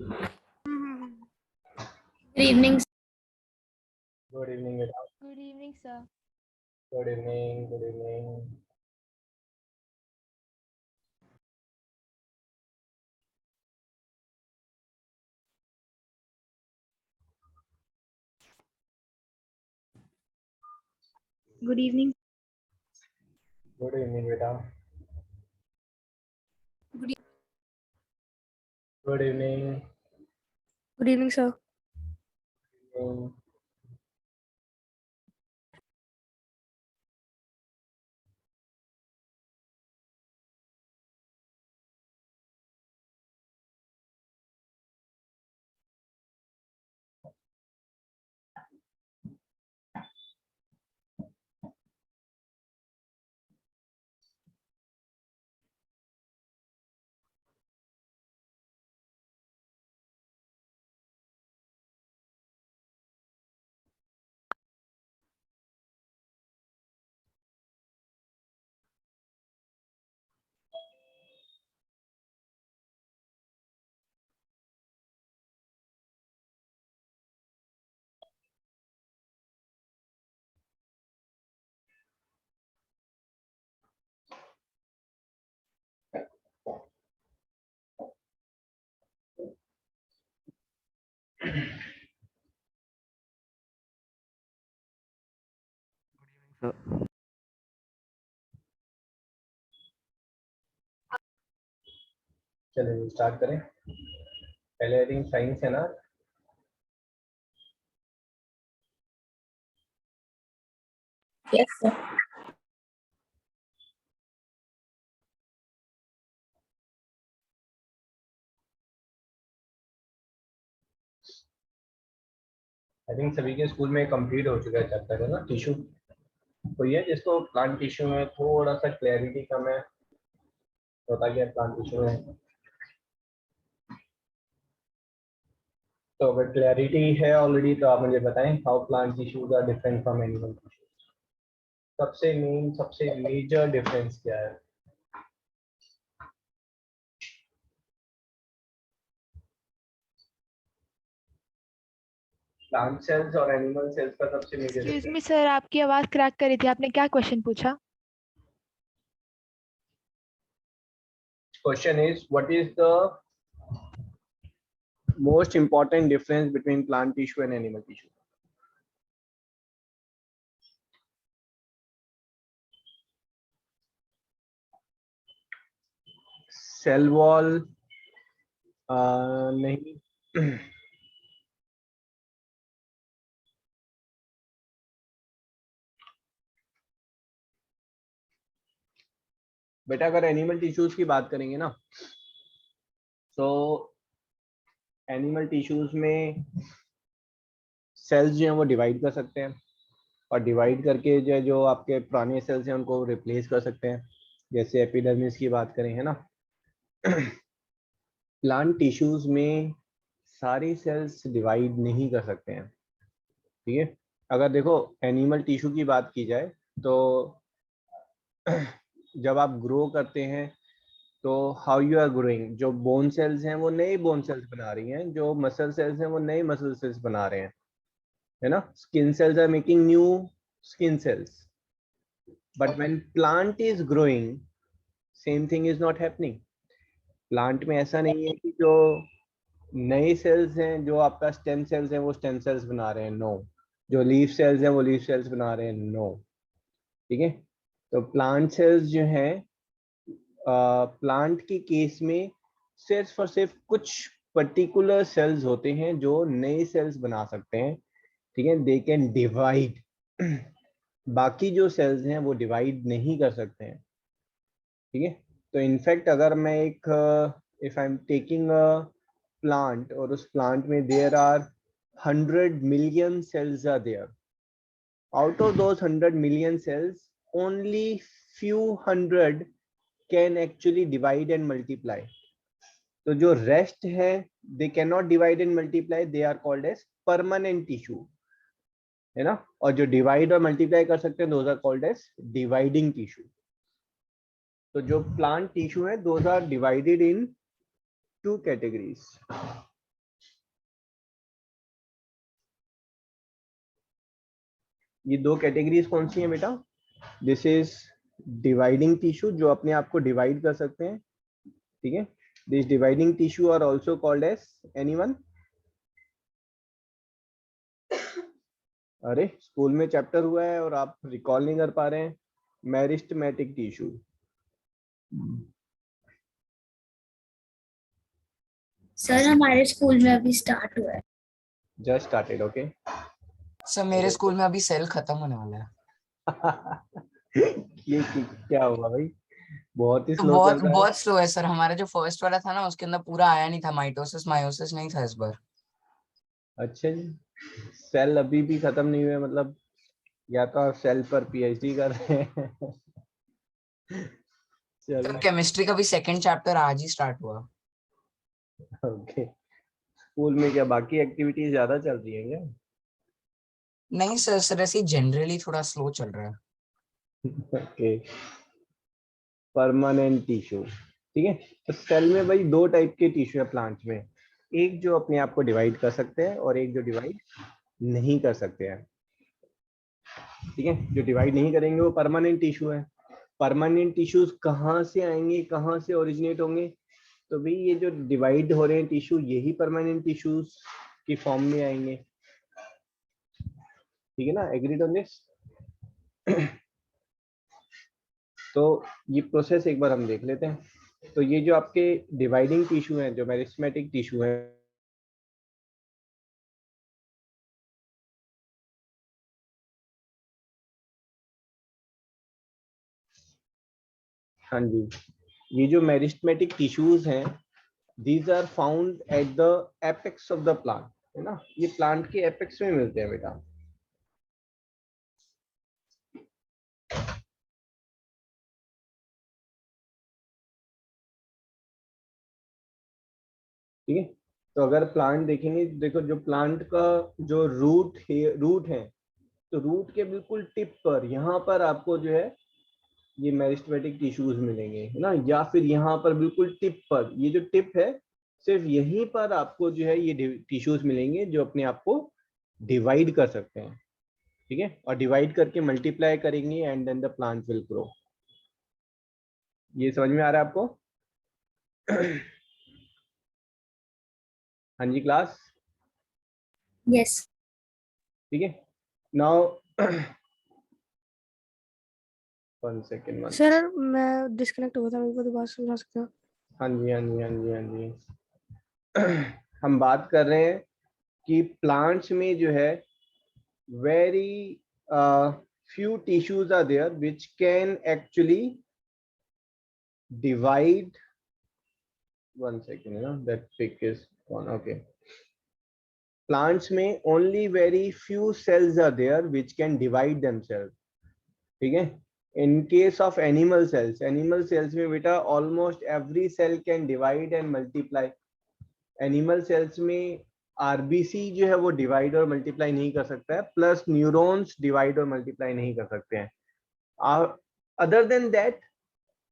Good evening. Good evening, Vedant. Good evening, sir. Good evening. Good evening. Good evening. Good evening, Vedant. Good, Good evening. good evening, sir. Um, चलिए start करें। पहले I think science है ना। Yes, sir. I think सभी के school में complete हो चुका है चैप्टर है ना टिश्यू। कोई है जिसको प्लांट टिश्यू में थोड़ा सा क्लैरिटी कम है, बता गया प्लांट टिश्यू में। तो अगर क्लैरिटी है ऑलरेडी तो आप मुझे बताएं how plant tissues are different from animal tissues. सबसे मेजर डिफरेंस क्या है? प्लांट सेल्स और एनिमल सेल्स का सबसे major excuse me difference. Sir, आपकी आवाज क्रैक कर रही थी। आपने क्या क्वेश्चन पूछा? Question is what is the most important difference between plant tissue and animal tissue? Cell wall नहीं। बेटा अगर एनिमल टिश्यूज की बात करेंगे ना, तो एनिमल टिश्यूज में सेल्स जो हैं वो डिवाइड कर सकते हैं, और डिवाइड करके जो आपके पुराने सेल्स हैं उनको रिप्लेस कर सकते हैं। जैसे एपिडर्मिस की बात करें है ना। प्लांट टिश्यूज में सारी सेल्स डिवाइड नहीं कर सकते हैं, ठीक है। अगर देखो एनिमल टिश्यू की बात की जाए तो जब आप ग्रो करते हैं तो हाउ यू आर ग्रोइंग, जो बोन सेल्स हैं वो नए बोन सेल्स बना रही हैं, जो मसल सेल्स हैं वो नए मसल सेल्स बना रहे हैं, है ना। Skin cells are making new skin cells, but when plant is growing same thing is not happening. Plant में ऐसा नहीं है कि जो नए सेल्स हैं, जो आपका स्टेम सेल्स हैं वो स्टेम सेल्स बना रहे हैं, नो। जो लीफ सेल्स हैं वो लीफ सेल्स बना रहे हैं, नो। ठीक है। तो प्लांट सेल्स जो हैं, प्लांट के केस में सिर्फ और सिर्फ कुछ पर्टिकुलर सेल्स होते हैं जो नए सेल्स बना सकते हैं, ठीक है। They can divide. बाकी जो सेल्स हैं वो डिवाइड नहीं कर सकते हैं, ठीक है। तो इनफैक्ट अगर मैं एक if I am taking a plant और उस प्लांट में there are 100 million cells are there, out of those 100 million cells only few hundred can actually divide and multiply. तो जो रेस्ट है they can not divide and multiply, they are called as permanent tissue, है ना। और जो divide और multiply कर सकते हैं those are called as dividing tissue. तो जो प्लांट टिश्यू है those are divided in two categories. ये दो कैटेगरीज कौन सी हैं बेटा? दिस इज डिवाइडिंग टिश्यू, जो अपने आप को डिवाइड कर सकते हैं, ठीक है। This dividing tissue are also called as anyone? अरे स्कूल में चैप्टर हुआ है और आप रिकॉल नहीं कर पा रहे हैं। Meristematic tissue. सर हमारे स्कूल में अभी स्टार्ट हुआ है। Just started, okay. सर मेरे स्कूल में अभी सेल खत्म होने वाला है। ये क्या हुआ भाई? बहुत ही तो स्लो चल रहा है। बहुत स्लो है सर। हमारा जो फर्स्ट वाला था ना उसके अंदर पूरा आया नहीं था, माइटोसिस मायोसिस नहीं था इस बार। अच्छा जी, सेल अभी भी खत्म नहीं हुए, मतलब या तो आप सेल पर पीएचडी कर रहे हैं। तो चलो केमिस्ट्री का भी सेकंड चैप्टर आज ही स्टार्ट हुआ। ओके। स्कूल में क्या बाकी एक्टिविटीज ज्यादा चल रही है क्या? नहीं सर ऐसे जनरली थोड़ा स्लो चल रहा है। ओके। परमानेंट टिश्यू, ठीक है। तो सेल में भाई दो टाइप के टिश्यू है प्लांट में, एक जो अपने आप को डिवाइड कर सकते हैं और एक जो डिवाइड नहीं कर सकते हैं, ठीक है। जो डिवाइड नहीं करेंगे वो परमानेंट टिश्यू है। परमानेंट टिश्यूज कहाँ से आएंगे, कहाँ से ओरिजिनेट होंगे? तो भाई ये जो डिवाइड हो रहे हैं टिश्यू, यही परमानेंट टिश्यूज की फॉर्म में आएंगे, ठीक है ना। Agreed on this? तो ये प्रोसेस एक बार हम देख लेते हैं। तो ये जो आपके डिवाइडिंग टिश्यू हैं, जो मेरिस्टेमेटिक टिश्यू है, हाँ जी, ये जो मेरिस्टेमेटिक टिश्यूज हैं, these are found at the apex of the plant, है ना। ये प्लांट के एपेक्स में मिलते हैं बेटा। ठीक है। तो अगर प्लांट देखेंगे, देखो जो प्लांट का जो रूट है, तो रूट के बिल्कुल टिप पर यहाँ पर आपको जो है ये मेरिस्टेमेटिक टिश्यूज मिलेंगे, है ना। या फिर यहाँ पर बिल्कुल टिप पर, ये जो टिप है सिर्फ यहीं पर आपको जो है ये टिश्यूज मिलेंगे जो अपने आप को डिवाइड कर सकते हैं, ठीक है। और डिवाइड करके मल्टीप्लाई करेंगे and then the plant will grow. ये समझ में आ रहा है आपको? हाँ जी क्लास, यस ठीक है। Now 1 second. सर, मैं डिस्कनेक्ट हुआ था, मेरे को दोबारा समझा सकते हो? हाँ जी हाँ जी हाँ जी हाँ जी। हम बात कर रहे हैं कि प्लांट्स में जो है very few tissues are there which can actually divide. 1 second, you know, that pic is gone. Okay. Plants में only very few cells are there which can divide themselves, ठीक है। In case of animal cells में बेटा almost every cell can divide and multiply. Animal cells में RBC जो है वो divide और मल्टीप्लाई नहीं कर सकता है, प्लस न्यूरॉन्स डिवाइड और मल्टीप्लाई नहीं कर सकते हैं। अदर देन दैट,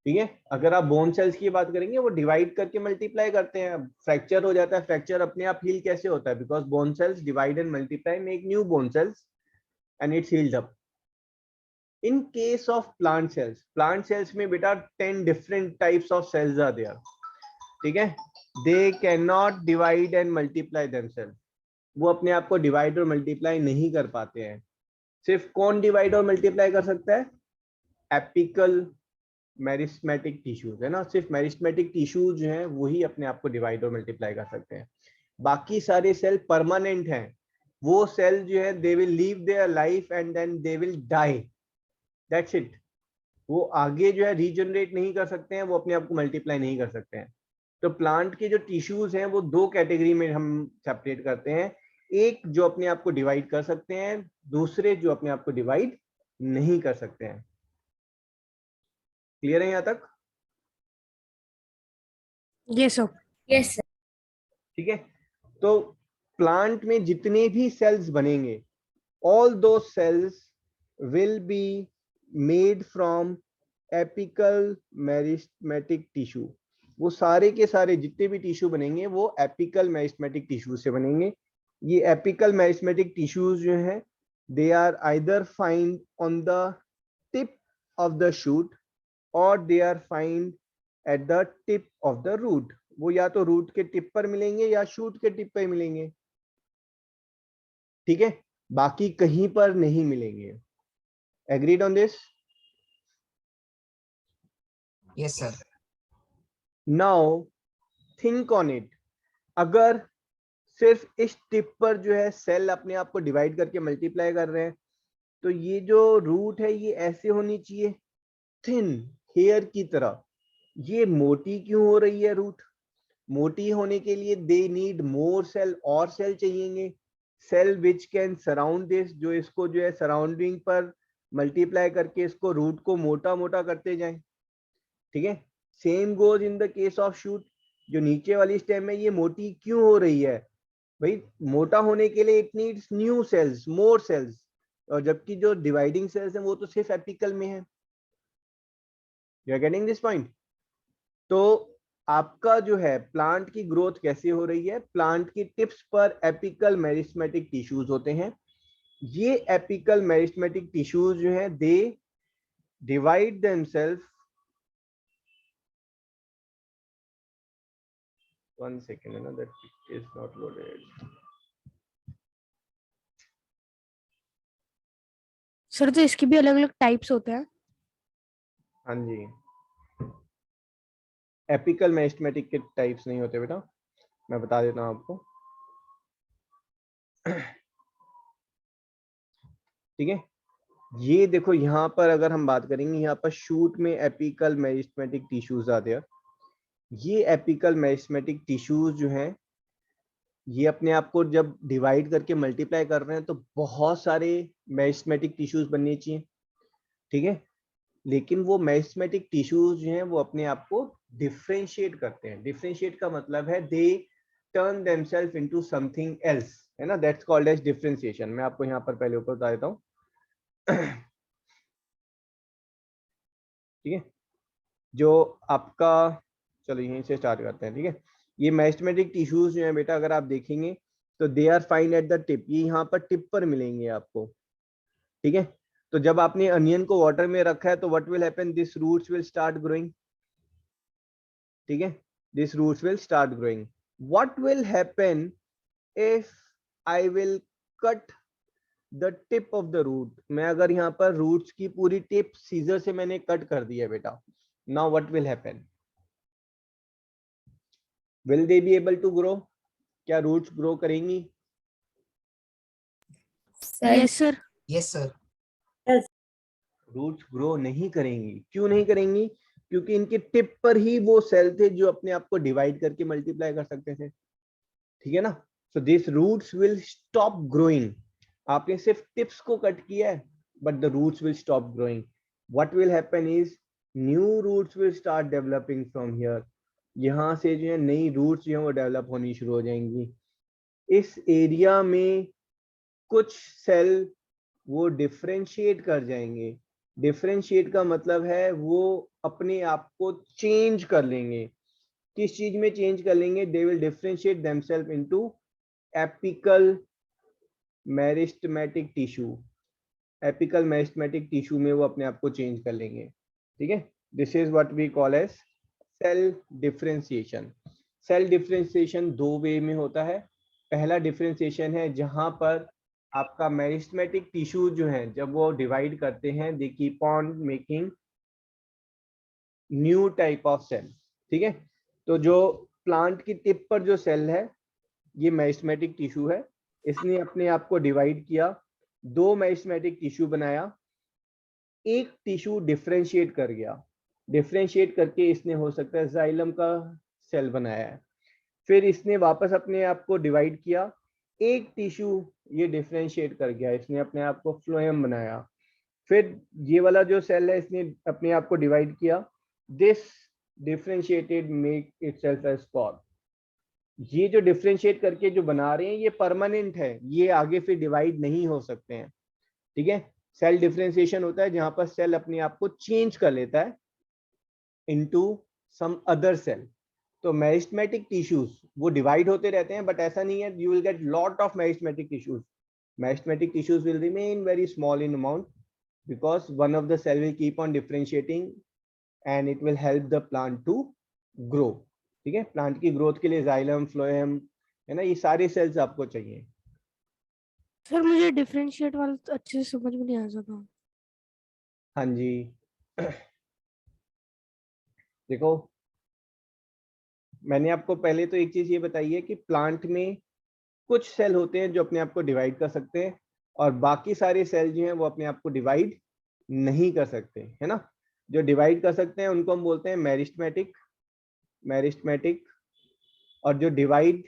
ठीक है, अगर आप बोन सेल्स की बात करेंगे वो डिवाइड करके मल्टीप्लाई करते हैं। फ्रैक्चर हो जाता है, फ्रैक्चर अपने आप हील कैसे होता है? Because bone cells divide and multiply, make new bone cells and it's healed up. In case of plant cells में बेटा 10 different types of cells are there, ठीक है। They can not divide and multiply themself, वो अपने आप को divide और multiply नहीं कर पाते हैं। सिर्फ कौन डिवाइड और मल्टीप्लाई कर सकता है? एपिकल मेरिस्टेमेटिक टिश्यूज, है ना। सिर्फ मेरिस्टेमेटिक टिश्यूज जो हैं वही अपने आप को डिवाइड और मल्टीप्लाई कर सकते हैं। बाकी सारे सेल परमानेंट हैं। वो सेल जो है they will leave their life and then they will die, that's it. वो आगे जो है रीजनरेट नहीं कर सकते हैं, वो अपने आप को मल्टीप्लाई नहीं कर सकते हैं। तो प्लांट के जो टिश्यूज हैं वो दो कैटेगरी में हम सेपरेट करते हैं, एक जो अपने आप को डिवाइड कर सकते हैं, दूसरे जो अपने आप को डिवाइड नहीं कर सकते हैं। क्लियर है यहाँ तक? Yes sir. Yes sir. ठीक है। तो प्लांट में जितने भी सेल्स बनेंगे, ऑल दो cells will be made from apical meristematic tissue. वो सारे के सारे जितने भी टिश्यू बनेंगे वो एपिकल मेरिस्टेमेटिक टिश्यू से बनेंगे। ये एपिकल मेरिस्टेमेटिक टिश्यूज जो हैं they are either find on the tip of the shoot or they are find at the tip of the root. वो या तो रूट के टिप पर मिलेंगे या शूट के टिप पर मिलेंगे, ठीक है, बाकी कहीं पर नहीं मिलेंगे. Agreed on this? Yes, sir. Now think on it. अगर सिर्फ इस टिप पर जो है सेल अपने आप को डिवाइड करके मल्टीप्लाई कर रहे हैं, तो ये जो रूट है ये ऐसे होनी चाहिए, थिन हेयर की तरह. ये मोटी क्यों हो रही है रूट? मोटी होने के लिए दे नीड मोर सेल, और सेल चाहिएंगे, cell which can surround this, जो इसको जो है सराउंडिंग पर मल्टीप्लाई करके इसको रूट को मोटा मोटा करते जाएं. ठीक है, same goes in the case of shoot. जो नीचे वाली स्टेम है ये मोटी क्यों हो रही है? भाई मोटा होने के लिए it needs new cells, more cells, और जबकि जो डिवाइडिंग सेल्स हैं वो तो सिर्फ एपिकल में है. You are getting this point? तो आपका जो है प्लांट की ग्रोथ कैसे हो रही है? प्लांट की टिप्स पर एपिकल मेरिस्टेमेटिक टिश्यूज होते हैं. ये एपिकल मेरिस्टेमेटिक टिश्यूज जो हैं they divide themself. One second, you know, that is not loaded. Sir तो इसके भी अलग अलग टाइप्स होते हैं. हाँ जी, एपिकल मेरिस्टेमेटिक के टाइप्स नहीं होते बेटा, मैं बता देता हूँ आपको. ठीक है, ये देखो यहाँ पर अगर हम बात करेंगे, यहाँ पर शूट में एपिकल मेरिस्टेमेटिक टिश्यूज आते हैं. ये एपिकल मेरिस्टेमेटिक टिश्यूज जो हैं ये अपने आप को जब डिवाइड करके मल्टीप्लाई कर रहे हैं तो बहुत सारे मेरिस्टेमेटिक टिश्यूज बनने चाहिए. ठीक है, लेकिन वो मेरिस्टेमेटिक टिश्यूज जो हैं वो अपने आप को डिफरेंशिएट करते हैं. डिफरेंशिएट का मतलब है they turn themself into something else, है ना, दैट्स कॉल्ड एज डिफरेंशिएशन. मैं आपको यहाँ पर पहले ऊपर बता देता हूँ. ठीक है, जो आपका, चलो यहीं से स्टार्ट करते हैं. ठीक है, ये मेरिस्टेमेटिक टिश्यूज जो हैं बेटा अगर आप देखेंगे तो they are find at the tip. ये यहाँ पर टिप पर मिलेंगे आपको. ठीक है, तो जब आपने अनियन को वाटर में रखा है तो what will happen? This roots will start growing. ठीक है, this roots will start growing. What will happen if I will cut the tip of the root? मैं अगर यहाँ पर रूट्स की पूरी टिप सीजर से मैंने कट कर दी है बेटा, now what will happen? Will they be able to grow? क्या रूट्स ग्रो करेंगी? Yes sir. Yes, sir. Roots grow नहीं करेंगी. क्यों नहीं करेंगी? क्योंकि इनके टिप पर ही वो सेल थे जो अपने आप को डिवाइड करके मल्टीप्लाई कर सकते थे. ठीक है ना, so this roots will stop growing. आपने सिर्फ टिप्स को कट किया है but the roots will stop growing. What will happen is new roots will start developing from here. यहाँ से जो है नई रूट्स जो है वो डेवलप होनी शुरू हो जाएंगी. इस एरिया में कुछ सेल वो डिफरेंशिएट कर जाएंगे. डिफरेंशिएट का मतलब है वो अपने आप को चेंज कर लेंगे. किस चीज में चेंज कर लेंगे? They will differentiate themself into apical meristematic tissue. Apical meristematic tissue में वो अपने आप को चेंज कर लेंगे. ठीक है, this is what we call as cell differentiation. Cell differentiation दो वे में होता है. पहला डिफरेंशिएशन है जहां पर आपका मेरिस्टेमेटिक टिश्यू जो है जब वो डिवाइड करते हैं they keep on making new type of cell. ठीक है, तो जो प्लांट की टिप पर जो सेल है ये मेरिस्टेमेटिक टिश्यू है. इसने अपने आप को डिवाइड किया, दो मेरिस्टेमेटिक टिश्यू बनाया, एक टिश्यू डिफरेंशिएट कर गया. डिफरेंशिएट करके इसने हो सकता है जाइलम का सेल बनाया है. फिर इसने वापस अपने आप को डिवाइड किया, एक टिश्यू ये डिफरेंशिएट कर गया, इसने अपने आप को फ्लोएम बनाया. फिर ये वाला जो सेल है इसने अपने आप को डिवाइड किया, this differentiated make itself as spore. ये जो डिफरेंशिएट करके जो बना रहे हैं ये परमानेंट है, ये आगे फिर डिवाइड नहीं हो सकते हैं. ठीक है, सेल डिफरेंशिएशन होता है जहां पर सेल अपने आप को चेंज कर लेता है इनटू सम अदर सेल. तो मेरिस्टेमेटिक टिश्यूज वो डिवाइड होते रहते हैं बट ऐसा नहीं है you will get lot of meristematic tissues. Meristematic tissues will remain very small in amount because one of the cell will keep on differentiating and it will help the plant to grow. ठीक है, plant की growth के लिए xylem, phloem, है ना, ये सारे sales आपको चाहिए. सर मुझे डिफरेंशिएट वाला तो अच्छे से समझ में नहीं आ सका. हाँ जी. देखो, मैंने आपको पहले तो एक चीज ये बताई है कि प्लांट में कुछ सेल होते हैं जो अपने आप को डिवाइड कर सकते हैं और बाकी सारे सेल जो हैं वो अपने आप को डिवाइड नहीं कर सकते, है ना. जो डिवाइड कर सकते हैं उनको हम बोलते हैं मेरिस्टेमेटिक, और जो डिवाइड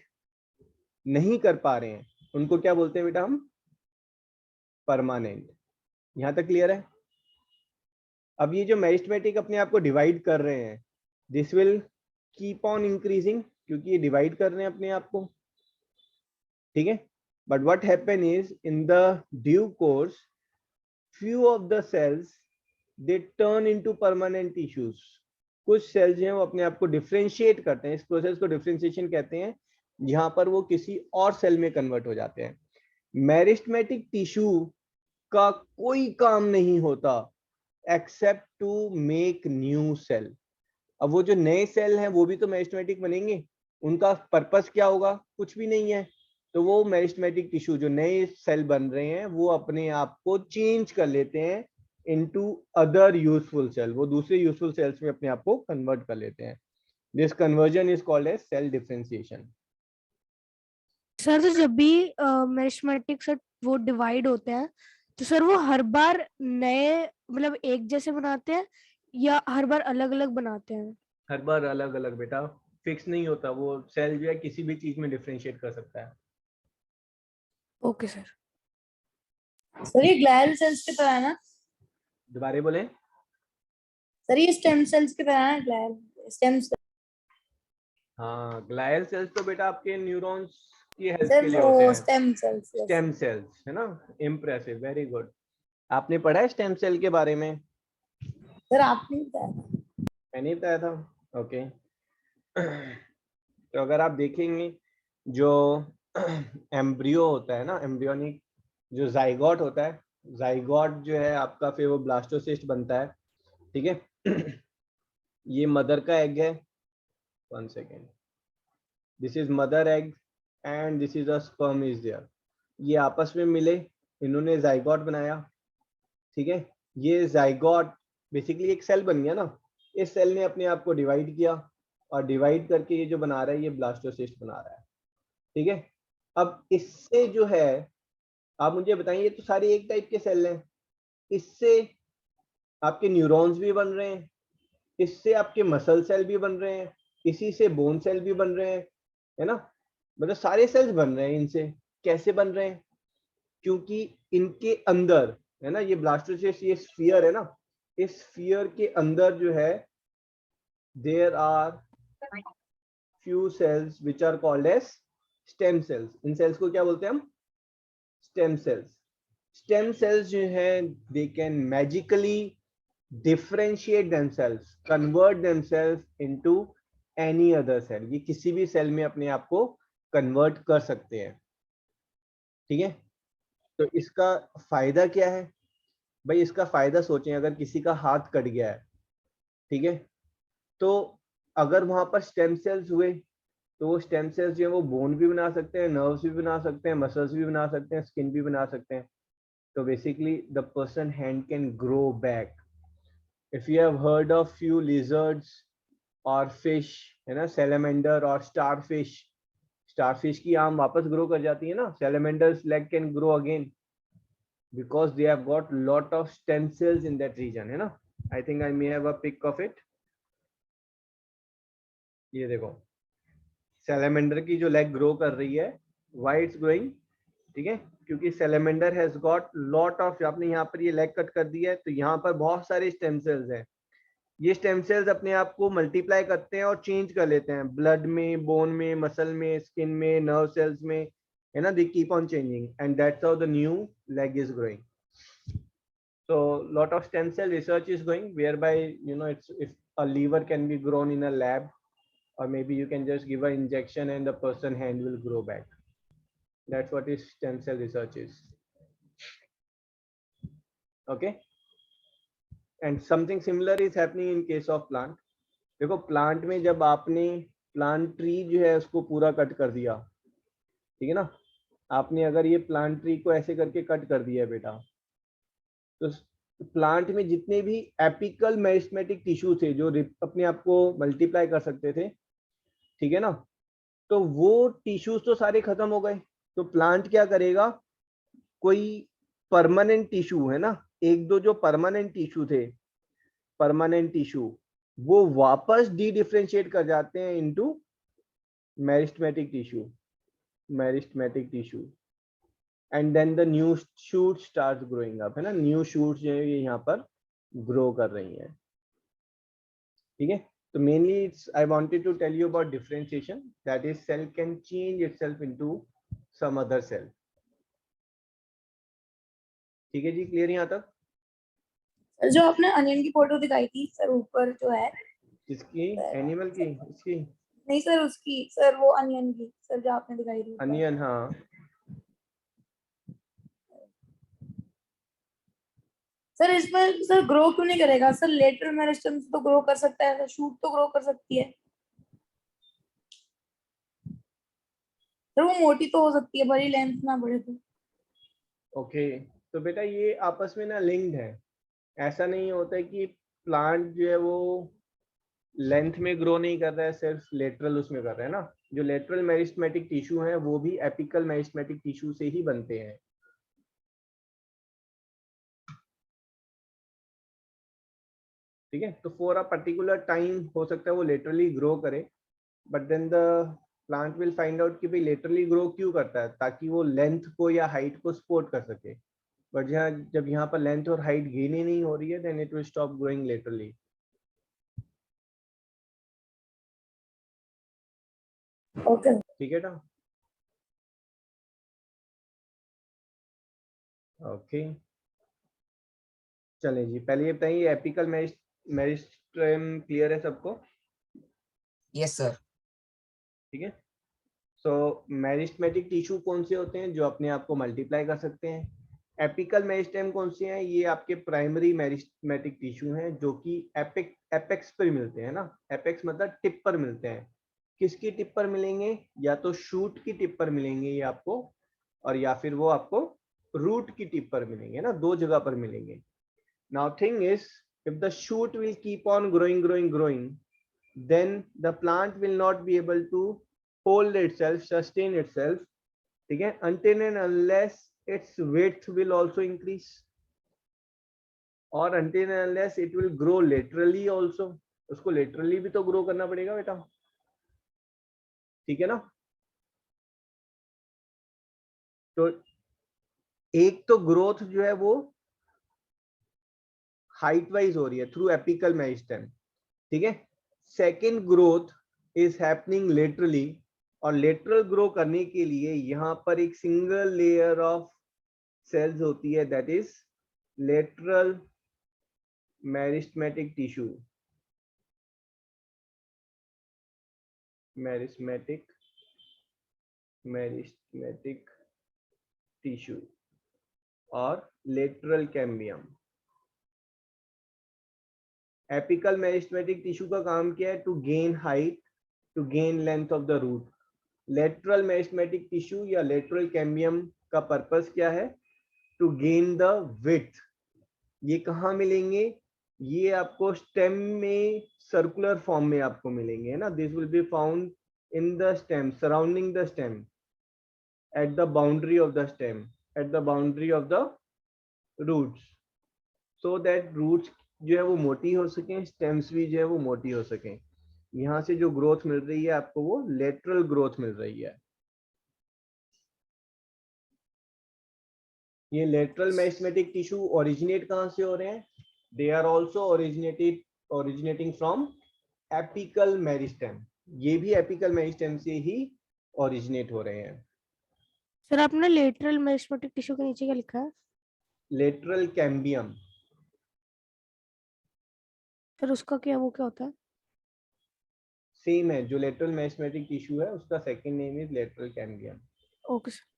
नहीं कर पा रहे हैं उनको क्या बोलते हैं बेटा हम? परमानेंट. यहां तक क्लियर है? अब ये जो मेरिस्टेमेटिक अपने आप को डिवाइड कर रहे हैं, this will keep on increasing क्योंकि ये डिवाइड कर रहे हैं अपने आप को. ठीक है, but what happen is in the due course few of the cells they turn into permanent tissues. कुछ सेल्स जो हैं वो अपने आप को डिफरेंशिएट करते हैं, इस प्रोसेस को डिफरेंशिएशन कहते हैं, जहां पर वो किसी और सेल में कन्वर्ट हो जाते हैं. मेरिस्टेमेटिक टिश्यू का कोई काम नहीं होता except to make new cell. अब वो जो नए सेल हैं वो भी तो मेरिस्टेमेटिक बनेंगे, उनका पर्पस क्या होगा? कुछ भी नहीं है. तो वो मेरिस्टेमेटिक टिश्यू जो नए सेल बन रहे हैं वो अपने आप को चेंज कर लेते हैं इनटू अदर यूजफुल सेल, वो दूसरे यूजफुल सेल्स में अपने आप को कन्वर्ट कर लेते हैं. This conversion is called as cell differentiation. Sir तो जब भी मेरिस्टेमेटिक से वो डिवाइड होते हैं तो सर वो हर बार नए मतलब एक जैसे बनाते हैं या हर बार अलग अलग बनाते हैं? हर बार अलग अलग बेटा, फिक्स नहीं होता. वो सेल जो है किसी भी चीज में डिफरेंशिएट कर सकता है. Okay sir. सर ये ग्लायल सेल्स की तरह है ना? दोबारा बोले. सर ये स्टेम सेल्स की तरह है, ग्लायल स्टेम सेल्स. हाँ, ग्लायल सेल्स तो बेटा आपके न्यूरॉन्स की हेल्प सर के लिए वो होते हैं. Stem cells. स्टेम सेल्स, है ना. Impressive, very good. आपने पढ़ा है स्टेम सेल के बारे में? सर आपने बताया. मैंने बताया था. ओके. तो अगर आप देखेंगे जो एम्ब्रियो होता है ना, एम्ब्रियोनिक जो जाइगोट होता है, जाइगोट जो है आपका फिर वो ब्लास्टोसिस्ट बनता है. ठीक है. ये मदर का एग है. 1 second. This is mother egg and this is a sperm is there. ये आपस में मिले, इन्होंने जाइगोट बनाया. ठीक है. ये जाइगोट बेसिकली एक सेल बन गया ना. इस सेल ने अपने आप को डिवाइड किया और डिवाइड करके ये जो बना रहा है ये ब्लास्टोसिस्ट बना रहा है. ठीक है. अब इससे जो है आप मुझे बताइए, ये तो सारे एक टाइप के सेल हैं. इससे आपके न्यूरॉन्स भी बन रहे हैं, इससे आपके मसल सेल भी बन रहे हैं, इसी से बोन सेल भी बन रहे हैं, है ना. मतलब सारे सेल्स बन रहे हैं इनसे. कैसे बन रहे हैं? क्योंकि इनके अंदर, है ना, ये ब्लास्टोसिस्ट, ये स्फीयर है ना, इस स्फीयर के अंदर जो है there are few cells which are called as stem cells. इन सेल्स को क्या बोलते हैं हम? Stem cells. स्टेम सेल्स जो है they can magically differentiate themselves, convert themselves into any other cell. ये किसी भी सेल में अपने आप को कन्वर्ट कर सकते हैं. ठीक है. तो इसका फायदा क्या है भाई? इसका फायदा सोचें, अगर किसी का हाथ कट गया है, ठीक है, तो अगर वहां पर स्टेम सेल्स हुए तो वो स्टेम सेल्स जो है वो बोन भी बना सकते हैं, नर्व्स भी बना सकते हैं, मसल्स भी बना सकते हैं, स्किन भी बना सकते हैं. तो basically the person hand can grow back. If you have heard of few lizards और फिश, है ना, सैलमेंडर और स्टारफिश. स्टारफिश की आर्म वापस ग्रो कर जाती है ना. Salamanders leg can grow again because they have got lot of stem cells in that region, है ना. I think I may have a pic of it. ये देखो, सैलमेंडर की जो लेग ग्रो कर रही है, why it's growing? ठीक है, क्योंकि salamander has got lot of, आपने यहाँ पर ये लेग कट कर दिया है तो यहाँ पर बहुत सारे स्टेम सेल्स हैं. ये स्टेम सेल्स अपने आप को मल्टीप्लाई करते हैं और चेंज कर लेते हैं ब्लड में, बोन में, मसल में, स्किन में, नर्व सेल्स में, है ना. दे keep on changing and that's how the new leg is growing. So lot of stem cell research is going, whereby you know it's if a liver can be grown in a lab, or maybe you can just give an injection and the person hand will grow back. That's what is stem cell research is. Okay, and something similar is happening in case of plant. देखो plant में जब आपने plant tree जो है उसको पूरा cut कर दिया, ठीक है ना, आपने अगर ये प्लांट ट्री को ऐसे करके कट कर दिया बेटा, तो प्लांट में जितने भी एपिकल मेरिस्टेमेटिक टिश्यू थे जो अपने आप को मल्टीप्लाई कर सकते थे, ठीक है ना, तो वो टिश्यूज तो सारे खत्म हो गए। तो प्लांट क्या करेगा, कोई परमानेंट टिश्यू है ना, एक दो जो परमानेंट टिश्यू थे, परमानेंट टिश्यू वो वापस डी डिफरेंशिएट कर जाते हैं into meristematic tissue, meristematic tissue, and then the new shoot start growing up, है ना, न्यू शूट्स जो है ये यहाँ पर ग्रो कर रही हैं, ठीक है। तो mainly it's I wanted to tell you about differentiation, that is cell can change itself into some other cell. ठीक है जी, क्लियर यहाँ तक? सर जो आपने अनियन की फोटो दिखाई थी सर ऊपर जो है, इसकी एनिमल की, इसकी नहीं सर उसकी, सर वो अनियन की सर जो आपने दिखाई थी ऊपर। अनियन, हाँ सर इसमें सर ग्रो क्यों नहीं करेगा सर? लेटरल मेरिस्टेम से तो ग्रो कर सकता है, शूट तो ग्रो कर सकती है सर, वो मोटी तो हो सकती है, बड़ी लेंथ ना बढ़े तो। ओके, तो बेटा ये आपस में ना लिंक्ड है, ऐसा नहीं होता है कि प्लांट जो है वो लेंथ में ग्रो नहीं कर रहा है, सिर्फ लेटरल उसमें कर रहा है ना। जो लेटरल मेरिस्टेमेटिक टिश्यू है वो भी एपिकल मेरिस्टेमेटिक टिश्यू से ही बनते हैं। ठीक है, तो फॉर अ पर्टिकुलर टाइम हो सकता है वो लेटरली ग्रो करे, but then the plant will find out कि भाई लेटरली ग्रो क्यों करता है, ताकि वो लेंथ को या हाइट को सपोर्ट कर सके। बट जब यहाँ पर लेंथ और हाइट गेन ही नहीं हो रही है, then it will stop growing laterally. Okay ठीक है ना, ओके चलें जी, पहले ये बताइए एपिकल मेरिस्टेम क्लियर है सबको? Yes sir. ठीक है, सो मेरिस्टेमेटिक टिश्यू कौन से होते हैं? जो अपने आप को मल्टीप्लाई कर सकते हैं। एपिकल मेरिस्टेम कौन से हैं? ये आपके प्राइमरी मेरिस्टेमेटिक टिश्यू हैं जो कि एपेक्स पर मिलते हैं ना, एपेक्स मतलब टिप पर मिलते हैं। किसकी टिप पर मिलेंगे? या तो शूट की टिप पर मिलेंगे ये आपको, और या फिर वो आपको रूट की टिप पर मिलेंगे ना, दो जगह पर मिलेंगे। Now thing is, if the shoot will keep on growing, then the plant will not be able to hold itself, sustain itself, ठीक है, until and unless its width will also increase, और until and unless it will grow laterally also, उसको laterally भी तो grow करना पड़ेगा बेटा, ठीक है ना। तो एक तो ग्रोथ जो है वो हाइट वाइज हो रही है थ्रू एपिकल मेरिस्टेम, ठीक है। Second growth is happening laterally, और लेटरल ग्रो करने के लिए यहाँ पर एक सिंगल लेयर ऑफ सेल्स होती है, that is lateral meristematic tissue, meristematic tissue और lateral cambium. Apical meristematic tissue का काम क्या है? To gain height, to gain length of the root. Lateral meristematic tissue या लेटरल कैम्बियम का पर्पस क्या है? To gain the width. ये कहाँ मिलेंगे? ये आपको स्टेम में सर्कुलर फॉर्म में आपको मिलेंगे, है ना। This will be found in the stem, surrounding the stem, at the boundary of the stem, at the boundary of the roots, so that roots जो है वो मोटी हो सकें, स्टेम्स भी जो है वो मोटी हो सकें। यहाँ से जो ग्रोथ मिल रही है आपको वो लेटरल ग्रोथ मिल रही है। ये लेटरल मेरिस्टेमेटिक टिश्यू ओरिजिनेट कहाँ से हो रहे हैं? They are also originating from apical meristem. ये भी एपिकल मेरिस्टेम से ही ओरिजिनेट हो रहे हैं। सर आपने लेटरल मेरिस्टेमेटिक टिश्यू के नीचे क्या लिखा है? Lateral cambium. सर उसका क्या, वो क्या होता है? सेम है, जो लेटरल मेरिस्टेमेटिक टिश्यू है उसका second name is lateral cambium. Okay sir.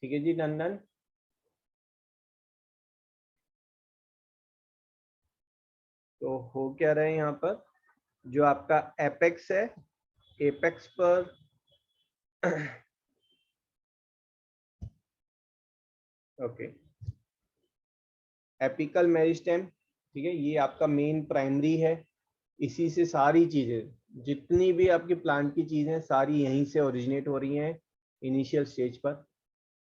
ठीक है जी, नंदन। तो हो क्या रहा है यहाँ पर, जो आपका एपेक्स है, एपेक्स पर ओके, एपिकल मेरिस्टेम, ठीक है, ये आपका मेन प्राइमरी है। इसी से सारी चीजें, जितनी भी आपकी प्लांट की चीजें, सारी यहीं से ओरिजिनेट हो रही हैं इनिशियल स्टेज पर,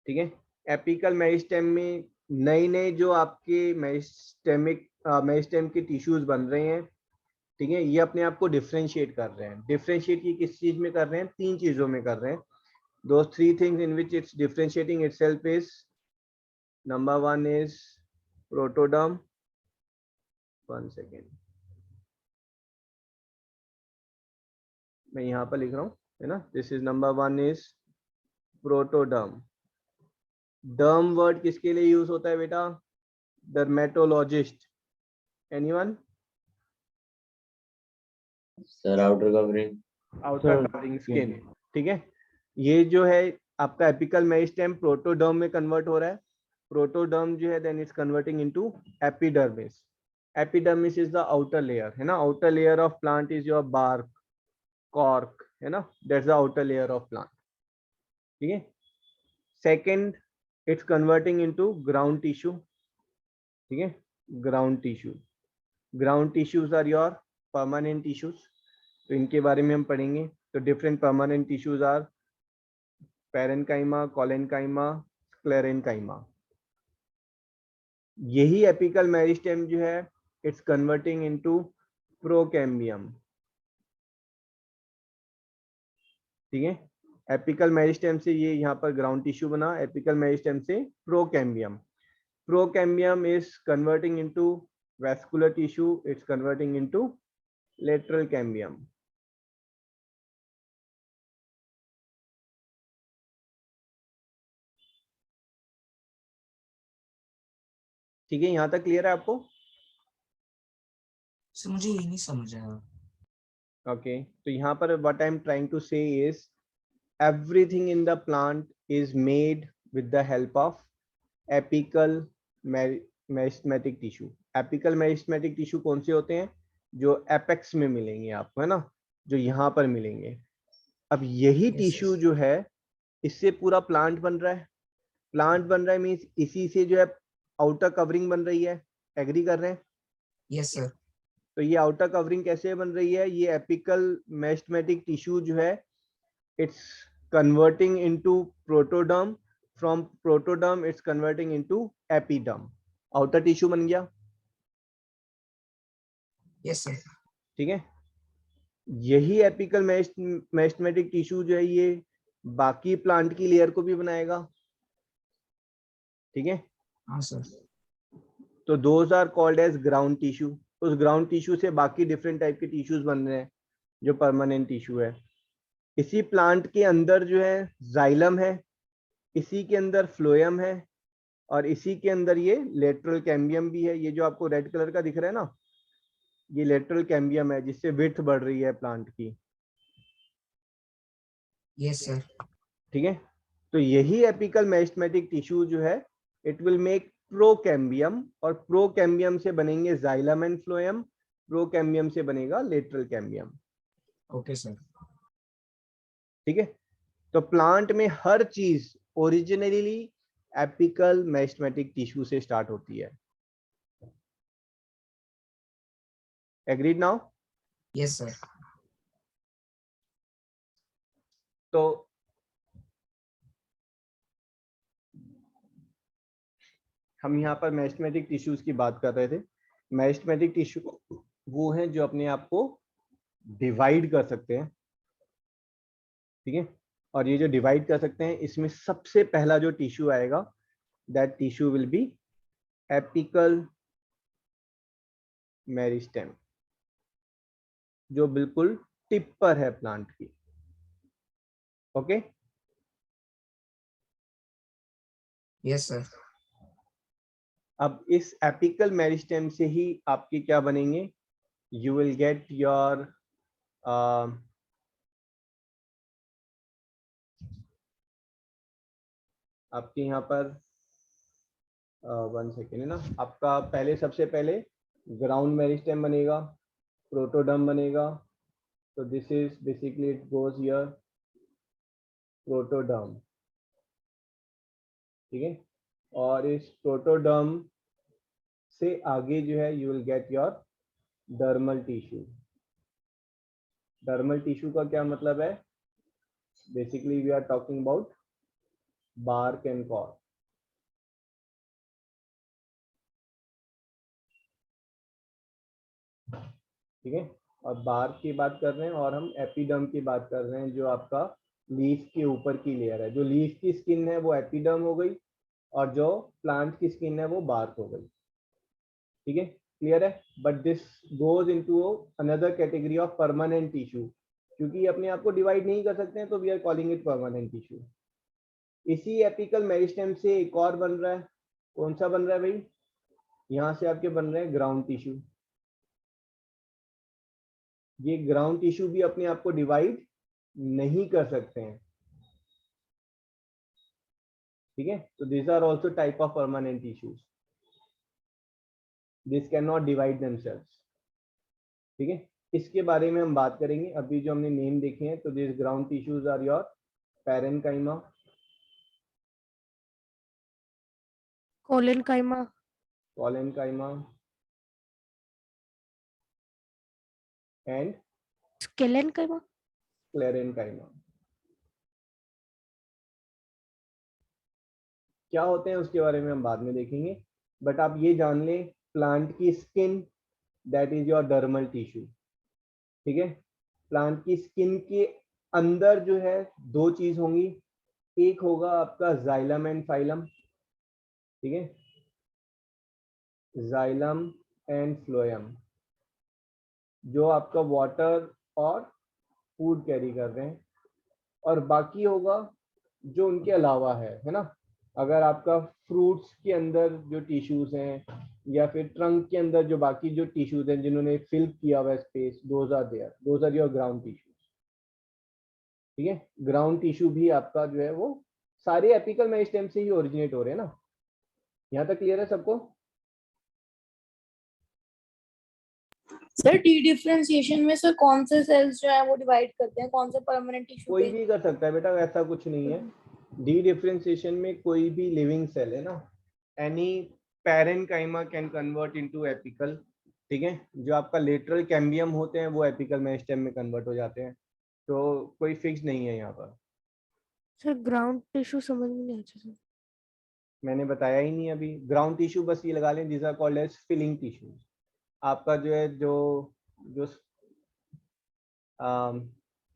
ठीक है। एपिकल मेरिस्टेम में नए नए जो आपके मेरिस्टेम के टिश्यूज बन रहे हैं, ठीक है, ये अपने आप को डिफरेंशिएट कर रहे हैं। डिफरेंशिएट ये किस चीज में कर रहे हैं, 3 चीजों में कर रहे हैं। those 3 things in which it's differentiating itself is, number 1 is protoderm, 1 second, मैं यहाँ पर लिख रहा हूँ, है ना। This is number 1 is protoderm. Derm word किसके लिए यूज होता है बेटा, dermatologist, anyone? Sir outer covering, outer covering skin, ठीक है। ये जो है आपका एपिकल मेरिस्टेम प्रोटोडर्म में कन्वर्ट हो रहा है। प्रोटोडर्म जो है then it's converting into epidermis. Epidermis is the outer layer, है ना। Outer layer of plant is your bark, cork, है ना, that's the outer layer of plant, ठीक है। Second, it's converting into ground tissue, ठीक है, ground tissue. Ground tissues are your permanent tissues, तो इनके बारे में हम पढ़ेंगे। तो different permanent tissues are parenchyma, collenchyma, sclerenchyma. यही एपिकल मेरिस्टेम जो है इट्स कन्वर्टिंग इनटू प्रोकैम्बियम, ठीक है। एपिकल मेरिस्टेम से ये यहाँ पर ग्राउंड टिश्यू बना, एपिकल मेरिस्टेम से procambium. Procambium is converting into vascular tissue, it's converting into lateral cambium. ठीक है, यहाँ तक क्लियर है आपको? सर मुझे ये नहीं समझ आया। ओके, तो यहाँ पर what I am trying to say is everything in the plant is made with the help of apical meristematic tissue. Apical meristematic tissue कौन से होते हैं, जो एपेक्स में मिलेंगे आपको, है ना, जो यहाँ पर मिलेंगे। अब यही टिश्यू जो है, इससे पूरा प्लांट बन रहा है। प्लांट बन रहा है मीन्स इसी से जो है आउटर कवरिंग बन रही है। एग्री कर रहे हैं? Yes sir. तो ये आउटर कवरिंग कैसे बन रही है, ये एपिकल मेरिस्टेमेटिक टिश्यू जो है it's converting into protoderm, from protoderm it's converting into epiderm, outer tissue बन गया। Yes sir. ठीक है, यही एपिकल मेरिस्टेमेटिक टिश्यू जो है ये बाकी प्लांट की लेयर को भी बनाएगा, ठीक है। हाँ सर। तो those are called as ground tissue. उस ग्राउंड टिश्यू से बाकी डिफरेंट टाइप के टिश्यूज बन रहे हैं जो परमानेंट टिश्यू है। इसी प्लांट के अंदर जो है जाइलम है, इसी के अंदर फ्लोएम है, और इसी के अंदर ये लेटरल कैम्बियम भी है। ये जो आपको रेड कलर का दिख रहा है ना, ये लेटरल कैम्बियम है जिससे विड्थ बढ़ रही है प्लांट की। Yes sir. ठीक है, तो यही एपिकल मेरिस्टेमेटिक टिश्यू जो है इट विल मेक प्रोकैम्बियम, और प्रोकैम्बियम से बनेंगे जाइलम एंड फ्लोएम, प्रोकैम्बियम से बनेगा लेटरल कैम्बियम। Okay sir. ठीक है, तो प्लांट में हर चीज ओरिजिनली एपिकल मेरिस्टेमेटिक टिश्यू से स्टार्ट होती है। Agreed now? Yes sir. तो हम यहाँ पर मेरिस्टेमेटिक टिश्यूज की बात कर रहे थे। मेरिस्टेमेटिक टिश्यू वो हैं जो अपने आप को डिवाइड कर सकते हैं, ठीक है। और ये जो डिवाइड कर सकते हैं, इसमें सबसे पहला जो टिश्यू आएगा that tissue will be apical meristem, जो बिल्कुल टिप पर है प्लांट की। Okay, yes sir. अब इस एपिकल मेरिस्टेम से ही आपके क्या बनेंगे, यू विल गेट योर आपके यहाँ पर 1 सेकेंड है ना, आपका पहले सबसे पहले ग्राउंड मेरिस्टेम बनेगा, प्रोटोडर्म बनेगा, तो this is basically it goes here protoderm, ठीक है। और इस प्रोटोडर्म से आगे जो है you will get your dermal tissue. Dermal tissue का क्या मतलब है? Basically we are talking about bark and cork, ठीक है। और बार्क की बात कर रहे हैं और हम एपिडर्म की बात कर रहे हैं, जो आपका लीफ के ऊपर की लेयर है। जो लीफ की स्किन है वो एपिडर्म हो गई और जो प्लांट की स्किन है वो बार्क हो गई, ठीक है, क्लियर है। But this goes into another category of permanent tissue, क्योंकि अपने आप को डिवाइड नहीं कर सकते हैं तो we are calling it permanent tissue. इसी एपिकल मेरिस्टेम से एक और बन रहा है, कौन सा बन रहा है भाई? यहाँ से आपके बन रहे हैं ग्राउंड टिश्यू। ये ग्राउंड टिश्यू भी अपने आप को डिवाइड नहीं कर सकते हैं, ठीक है। तो this are also type of permanent tissues, this can not divide themselves, ठीक है। इसके बारे में हम बात करेंगे। अभी जो हमने नेम देखे हैं, तो this ground tissues are your parenchyma, collenchyma, collenchyma and sclerenchyma. Sclerenchyma. क्या होते हैं उसके बारे में हम बाद में देखेंगे, बट आप ये जान लें, प्लांट की skin that is your dermal tissue, ठीक है। प्लांट की स्किन के अंदर जो है दो चीज होंगी, एक होगा आपका जाइलम एंड फाइलम, ठीक है, जाइलम एंड फ्लोएम, जो आपका वाटर और फूड कैरी कर रहे हैं, और बाकी होगा जो उनके अलावा है ना। अगर आपका फ्रूट्स के अंदर जो टिश्यूज हैं या फिर ट्रंक के अंदर जो बाकी जो टिश्यूज हैं जिन्होंने फिल किया हुआ space, those are there, those are your ground tissues, ठीक है। ग्राउंड टिश्यू भी आपका जो है वो सारे एपिकल मेरिस्टेम से ही ओरिजिनेट हो रहे हैं ना। यहाँ तक क्लियर है सबको? सर डी डिफरेंशिएशन में सर कौन से सेल्स जो है वो डिवाइड करते हैं, कौन से परमानेंट टिश्यू कोई पे? भी कर सकता है बेटा, ऐसा कुछ नहीं है। डी डिफरेंशिएशन में कोई भी लिविंग सेल है ना, any parenchyma can convert into apical, ठीक है। जो आपका लेटरल कैम्बियम होते हैं वो एपिकल मेरिस्टेम में कन्वर्ट हो जाते हैं, तो कोई फिक्स नहीं है यहाँ पर। सर ग्राउंड टिश्यू समझ में नहीं आता सर। मैंने बताया ही नहीं अभी। ग्राउंड टिश्यू बस ये लगा लें, this are called as filling tissue. आपका जो है जो जो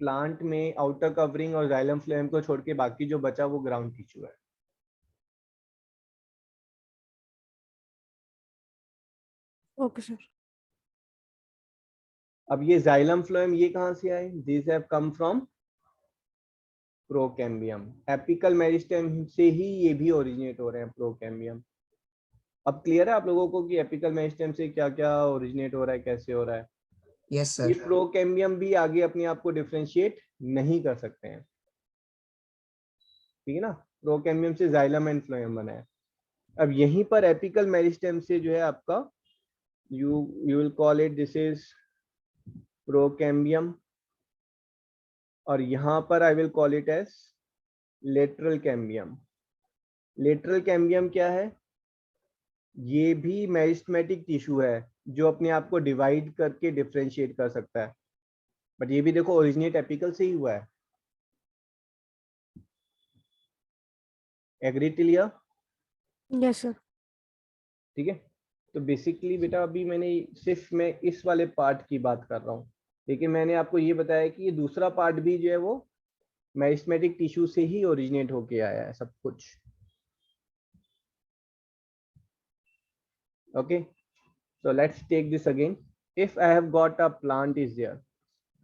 प्लांट में आउटर कवरिंग और जाइलम फ्लोएम को छोड़ के बाकी जो बचा वो ग्राउंड टिश्यू है। Okay sir. अब ये जाइलम फ्लोएम ये कहाँ से आए? This have come from procambium. Apical meristem से ही ये भी ओरिजिनेट हो रहे हैं, प्रोकैम्बियम। अब क्लियर है आप लोगों को कि एपिकल मेरिस्टेम से क्या क्या ओरिजिनेट हो रहा है, कैसे हो रहा है? यस ये सर। प्रोकैम्बियम भी आगे अपने आप को डिफरेंशिएट नहीं कर सकते हैं, ठीक है ना। प्रोकैम्बियम से जाइलम एंड फ्लोएम बना है। अब यहीं पर एपिकल मेरिस्टेम से जो है आपका you will call it, this is procambium, और यहाँ पर I will call it as lateral cambium. Lateral cambium क्या है? ये भी मेरिस्टेमेटिक टिश्यू है जो अपने आप को डिवाइड करके डिफरेंशिएट कर सकता है, बट ये भी देखो ओरिजिनेट एपिकल से ही हुआ है। Agree till here? Yes sir. ठीक है। तो बेसिकली बेटा अभी मैंने सिर्फ मैं इस वाले पार्ट की बात कर रहा हूँ, लेकिन मैंने आपको ये बताया कि ये दूसरा पार्ट भी जो है वो मेरिस्टेमेटिक टिश्यू से ही ओरिजिनेट होके आया है सब कुछ। Okay, so let's take this again. If I have got a plant is there,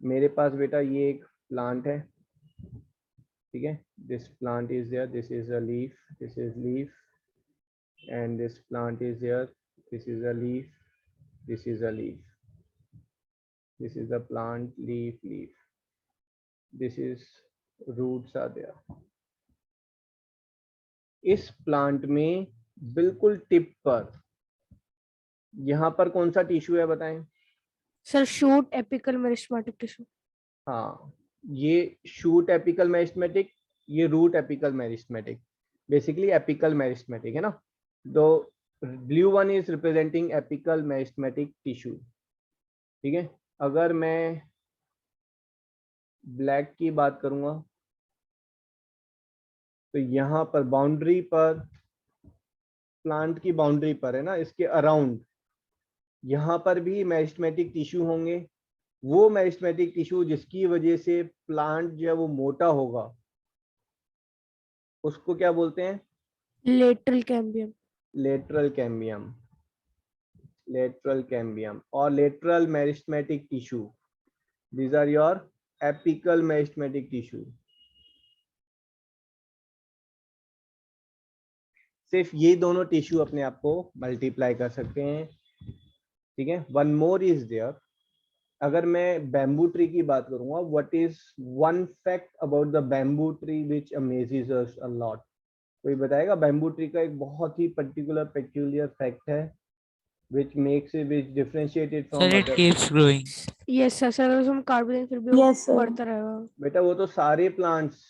मेरे पास बेटा ये एक प्लांट है, ठीक है। This plant is there, this is a leaf, this is leaf, and this plant is here, this is a leaf, this is a leaf, this is a plant, leaf, this is roots are there, इस plant में बिल्कुल tip पर, यहाँ पर कौन सा tissue है बताएं? Sir shoot apical meristematic tissue. हाँ, ये शूट एपिकल मेरिस्टेमेटिक, ये root apical meristematic, basically apical meristematic है ना। तो blue one is representing apical meristematic tissue, ठीक है। अगर मैं ब्लैक की बात करूंगा तो यहाँ पर बाउंड्री पर, प्लांट की बाउंड्री पर है ना, इसके अराउंड यहाँ पर भी मेरिस्टेमेटिक टिश्यू होंगे। वो मेरिस्टेमेटिक टिश्यू जिसकी वजह से प्लांट जो है वो मोटा होगा, उसको क्या बोलते हैं? Lateral cambium. Lateral cambium, lateral cambium और lateral meristematic tissue, these are your apical meristematic tissue। सिर्फ ये दोनों टिश्यू अपने आप को मल्टीप्लाई कर सकते हैं, ठीक है। One more is there. अगर मैं बैम्बू ट्री की बात करूंगा, what is one fact about the bamboo tree which amazes us a lot? कोई बताएगा? बैम्बू ट्री का एक बहुत ही पर्टिकुलर पेक्यूलियर फैक्ट है which makes it, which differentiate it from Sir, it other। keeps growing. Yes sir, sir अगर हम काट भी देंगे फिर भी वो Yes, sir. बढ़ता रहेगा। बेटा वो तो सारे plants,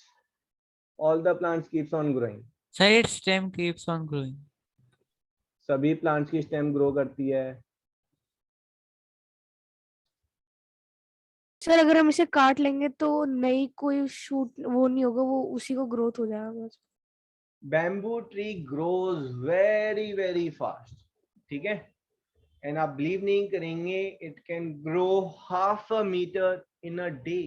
all the plants keeps on growing। Sir, its stem keeps on growing. सभी प्लांट्स की स्टेम ग्रो करती है। सर अगर हम इसे काट लेंगे तो नई कोई शूट वो नहीं होगा, वो उसी को ग्रोथ हो जाएगा बस। Bamboo tree grows very very fast, ठीक है। एंड आप बिलीव नहीं करेंगे, it can grow half a meter in a day,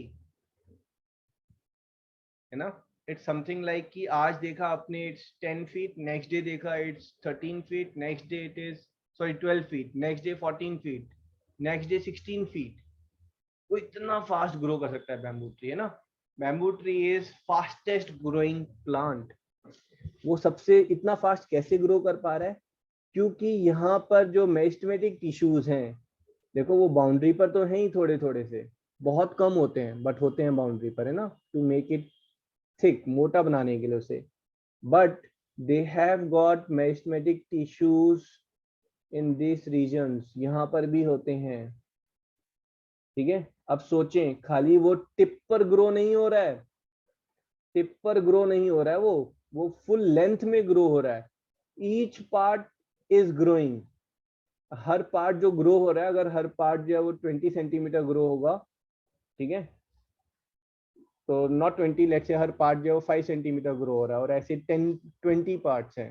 है ना। इट्स समथिंग लाइक कि आज देखा आपने इट्स 10 फीट, नेक्स्ट डे देखा it's 13 feet, next day it is 12 feet, next day 14 feet, next day 16 feet. वो इतना फास्ट ग्रो कर सकता है बैम्बू ट्री, है ना। Bamboo tree is fastest growing plant. वो सबसे इतना फास्ट कैसे ग्रो कर पा रहा है? क्योंकि यहाँ पर जो मेरिस्टेमेटिक टिश्यूज हैं, देखो वो बाउंड्री पर तो हैं ही थोड़े थोड़े से, बहुत कम होते हैं बट होते हैं बाउंड्री पर, है ना, टू मेक इट थिक, मोटा बनाने के लिए उसे। But they have got meristematic tissues in this regions, यहाँ पर भी होते हैं, ठीक है। अब सोचें, खाली वो टिप पर ग्रो नहीं हो रहा है, टिप पर ग्रो नहीं हो रहा है, वो फुल लेंथ में ग्रो हो रहा है। Each part is growing, her part जो ग्रो हो रहा है, अगर हर पार्ट जो है वो 20 सेंटीमीटर ग्रो होगा, ठीक है, तो not 20, let's say her part जो है वो 5 सेंटीमीटर ग्रो हो रहा है, और ऐसे 10-20 पार्ट्स हैं,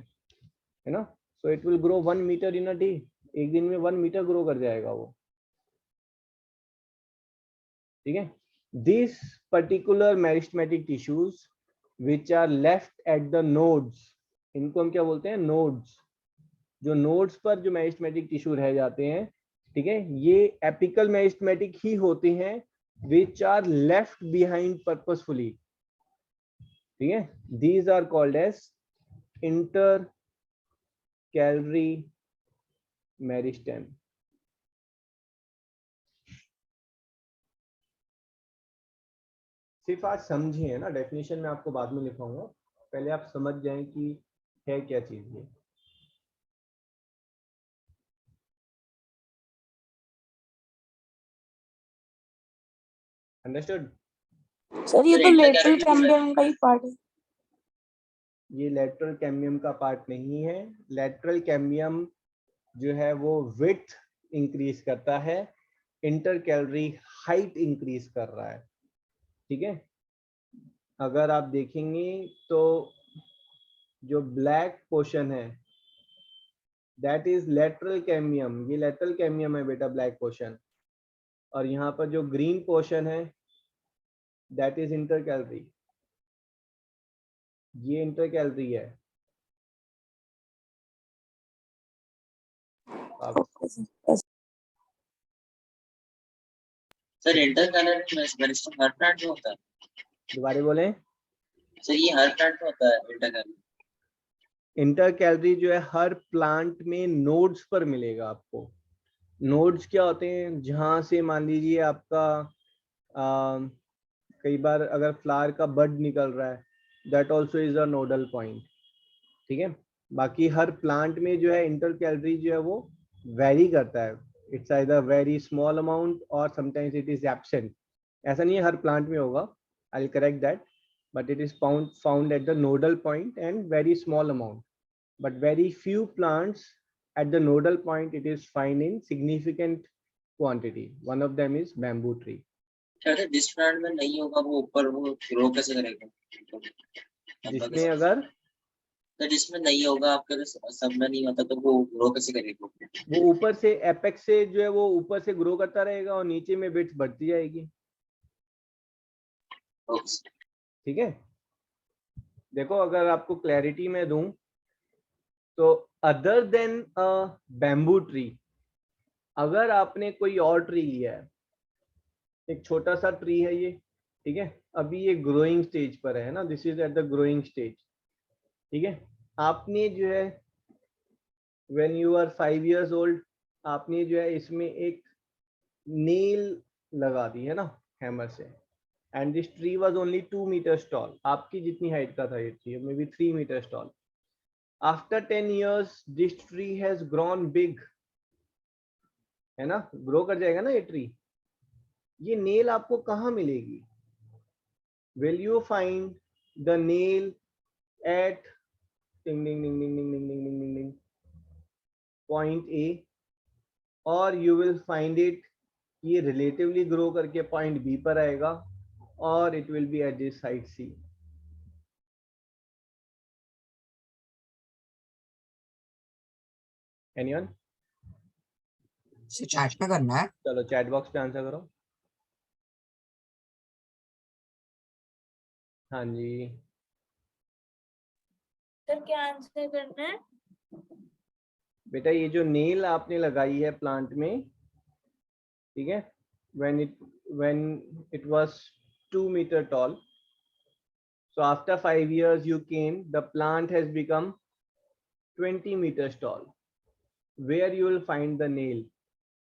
है ना। So it will grow 1 meter in a day, एक दिन में 1 मीटर ग्रो कर जाएगा वो, ठीक है। This particular meristematic tissues which are left at the nodes, इनको हम क्या बोलते हैं? नोड्स। जो नोड्स पर जो मेरिस्टेमेटिक टिश्यू रह जाते हैं, ठीक है, ये एपिकल मेरिस्टेमेटिक ही होते हैं, which are left behind purposefully, ठीक है। These are called as intercalary meristem. सिर्फ आज समझे, है ना, डेफिनेशन में आपको बाद में लिखाऊंगा, पहले आप समझ जाएं कि है क्या चीज ये। अंडरस्टूड? सर ये तो लेटरल कैम्बियम का ही पार्ट है। ये लेटरल कैम्बियम का पार्ट नहीं है। लेटरल कैम्बियम जो है वो विड्थ इंक्रीज करता है, इंटर कैलरी हाइट इंक्रीज कर रहा है, ठीक है। अगर आप देखेंगे तो जो ब्लैक पोर्शन है दैट इज लेटरल कैम्बियम, ये लेटरल कैम्बियम है बेटा, ब्लैक पोर्शन। और यहाँ पर जो ग्रीन पोर्शन है दैट इज इंटर कैलरी, ये इंटर कैलरी है। सर इंटर कैलरी मेरिस्टेम हर प्लांट में होता है? दोबारा बोलें। सर ये हर प्लांट में होता है इंटर कैलरी? इंटर कैलरी जो है हर प्लांट में नोड्स पर मिलेगा आपको। नोड्स क्या होते हैं? जहां से मान लीजिए आपका कई बार अगर फ्लावर का बड निकल रहा है, that also is a nodal point, ठीक है। बाकी हर प्लांट में जो है इंटर कैलोरी जो है वो वेरी करता है, it's either very small amount और समटाइम्स इट इज एब्सेंट। ऐसा नहीं है हर प्लांट में होगा, I will correct that, but it is found at the nodal point and very small amount, but very few plants at the nodal point it is found in significant quantity. One of them is bamboo tree. अगर जिस plant में नहीं होगा वो ऊपर वो grow कैसे करेगा? जिसमें अगर तो जिसमें नहीं होगा आपके सब में नहीं होता तो वो ग्रो कैसे करेगा? वो ऊपर से एपेक्स से जो है वो ऊपर से ग्रो करता रहेगा और नीचे में विड्थ बढ़ती जाएगी। ठीक है, देखो अगर आपको क्लैरिटी में दूं तो other than a bamboo tree, अगर आपने कोई और ट्री लिया है, एक छोटा सा ट्री है ये, ठीक है, अभी ये ग्रोइंग स्टेज पर है ना, this is at the growing stage, ठीक है। आपने जो है when you are 5 years old, आपने जो है इसमें एक नेल लगा दी है ना हैमर से, and this tree was only 2 meters tall, आपकी जितनी हाइट का था ये tree, may be 3 meters tall. After 10 years this tree has grown big, है ना, ग्रो कर जाएगा ना ये ट्री। ये नेल आपको कहाँ मिलेगी? Will you find the nail at ding ding ding ding ding ding ding ding ding ding point A, or you will find it ये relatively grow करके point B पर आएगा, or it will be at this side C. Anyone? से chat में करना है। चलो chat box पे आंसर करो। हाँ जी, सर क्या आंसर करना है? बेटा ये जो नेल आपने लगाई है प्लांट में, ठीक है, when it was 2 meter tall, so after 5 years you came, the plant has become 20 meters tall. Where you will find the nail?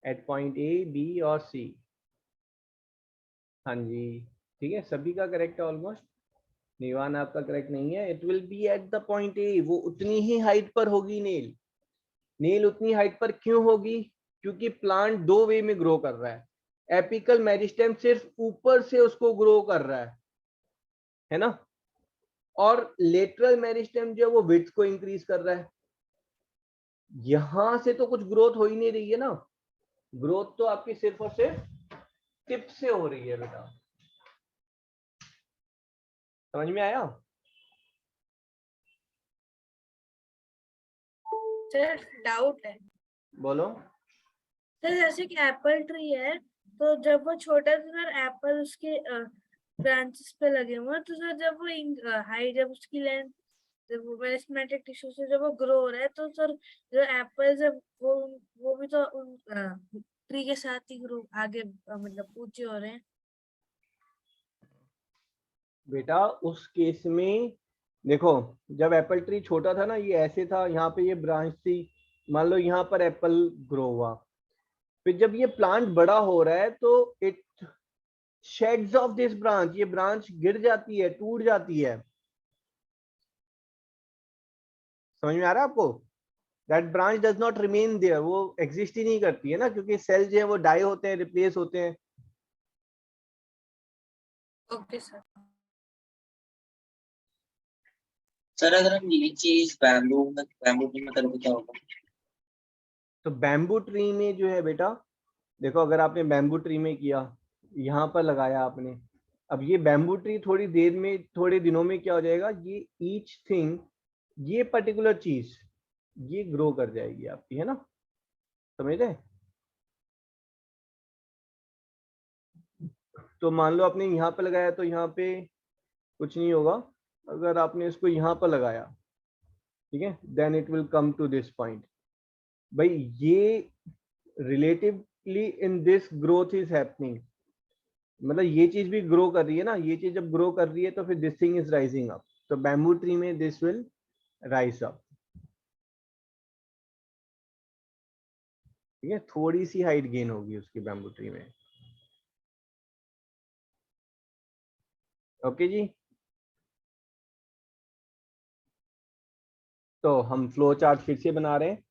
At point A, B or C? हाँ जी, ठीक है, सभी का करेक्ट है ऑलमोस्ट। निवान आपका करेक्ट नहीं है, it will be at the point A, वो उतनी ही हाइट पर होगी नेल। नेल उतनी हाइट पर क्यों होगी? क्योंकि प्लांट दो वे में ग्रो कर रहा है, एपिकल मेरिस्टेम सिर्फ ऊपर से उसको ग्रो कर रहा है ना, और लेटरल मेरिस्टेम जो है वो विड्थ को इंक्रीज कर रहा है। यहां से तो कुछ ग्रोथ हो ही नहीं रही है ना, ग्रोथ तो आपकी सिर्फ और सिर्फ टिप से हो रही है बेटा। समझ में आया? सर डाउट है। बोलो। सर जैसे कि एप्पल ट्री है, तो जब वो छोटा सा सर एप्पल उसके ब्रांचेस पे लगे हुए हैं, तो सर जब वो हाइट, जब उसकी लेंथ, जब वो मेरिस्टेमेटिक टिश्यू से जब वो ग्रो हो रहा है, तो सर जो एप्पल जब वो भी तो उन ट्री के साथ ही ग्रो आगे मतलब ऊंचे हो रहे हैं। बेटा उस केस में देखो, जब एप्पल ट्री छोटा था ना, ये ऐसे था, यहाँ पे ये ब्रांच थी, मान लो यहाँ पर एप्पल ग्रो हुआ, फिर जब ये प्लांट बड़ा हो रहा है तो it shades of this branch, ये ब्रांच गिर जाती है, टूट जाती है। समझ में आ रहा है आपको? That branch does not remain there, वो एग्जिस्ट ही नहीं करती है ना, क्योंकि सेल जो है वो डाई होते हैं, रिप्लेस होते हैं। Okay sir. सर अगर हम ये चीज बैम्बू ट्री में करें तो क्या होगा? तो बैम्बू ट्री में जो है बेटा, देखो अगर आपने बैम्बू ट्री में किया, यहाँ पर लगाया आपने, अब ये बैम्बू ट्री थोड़ी देर में, थोड़े दिनों में क्या हो जाएगा, ये ईच थिंग, ये पर्टिकुलर चीज ये ग्रो कर जाएगी आपकी, है ना, समझ रहे? तो मान लो आपने यहाँ पे लगाया तो यहाँ पे कुछ नहीं होगा, अगर आपने इसको यहाँ पर लगाया, ठीक है, then it will come to this point. भाई ये relatively in this growth is happening, मतलब ये चीज भी ग्रो कर रही है ना, ये चीज जब ग्रो कर रही है तो फिर this thing is rising up, तो बैम्बू ट्री में दिस विल राइज अप, ठीक है, थोड़ी सी हाइट गेन होगी उसकी बैम्बू ट्री में। ओके जी, तो हम फ्लो चार्ट फिर से बना रहे हैं,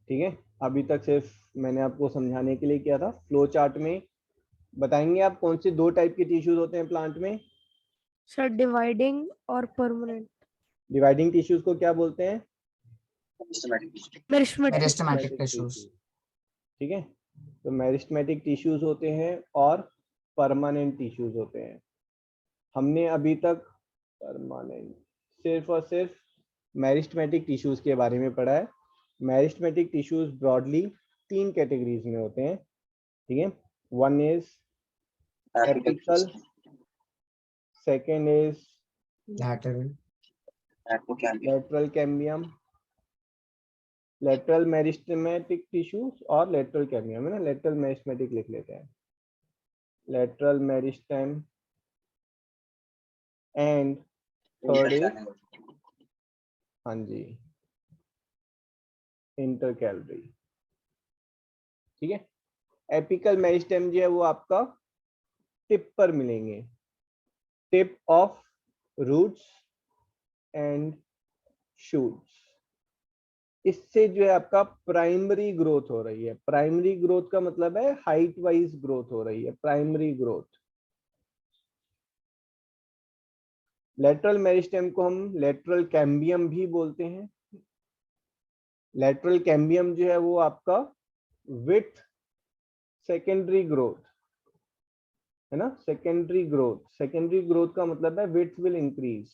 ठीक है। अभी तक सिर्फ मैंने आपको समझाने के लिए किया था। फ्लो चार्ट में बताएंगे आप कौन से 2 टाइप के टिश्यूज होते हैं प्लांट में। सर डिवाइडिंग और परमानेंट। डिवाइडिंग टिश्यूज को क्या बोलते हैं? Systematic. मेरिस्टेमेटिक। Meristematic tissues. ठीक है, तो मेरिस्टेमेटिक टिश्यूज होते हैं और परमानेंट टिश्यूज होते हैं। हमने अभी तक परमानेंट सिर्फ और सिर्फ मेरिस्टेमेटिक टिश्यूज के बारे में पढ़ा है। मेरिस्टेमेटिक टिश्यूज ब्रॉडली 3 कैटेगरीज में होते हैं, ठीक है। One is apical, second is lateral cambium, lateral meristematic tissues और लेटरल कैम्बियम, है ना। लेटरल मेरिस्टेमेटिक लिख लेते हैं, lateral meristem, and third is, हाँ जी, इंटरकैलरी, ठीक है। एपिकल मेरिस्टेम जो है वो आपका टिप पर मिलेंगे, tip of roots and shoots. इससे जो है आपका प्राइमरी ग्रोथ हो रही है। प्राइमरी ग्रोथ का मतलब है हाइट वाइज ग्रोथ हो रही है, प्राइमरी ग्रोथ। लेटरल मेरिस्टेम को हम लेटरल कैम्बियम भी बोलते हैं। लेटरल कैम्बियम जो है वो आपका विथ सेकेंडरी ग्रोथ, है ना। सेकेंडरी ग्रोथ, सेकेंडरी ग्रोथ का मतलब है width will increase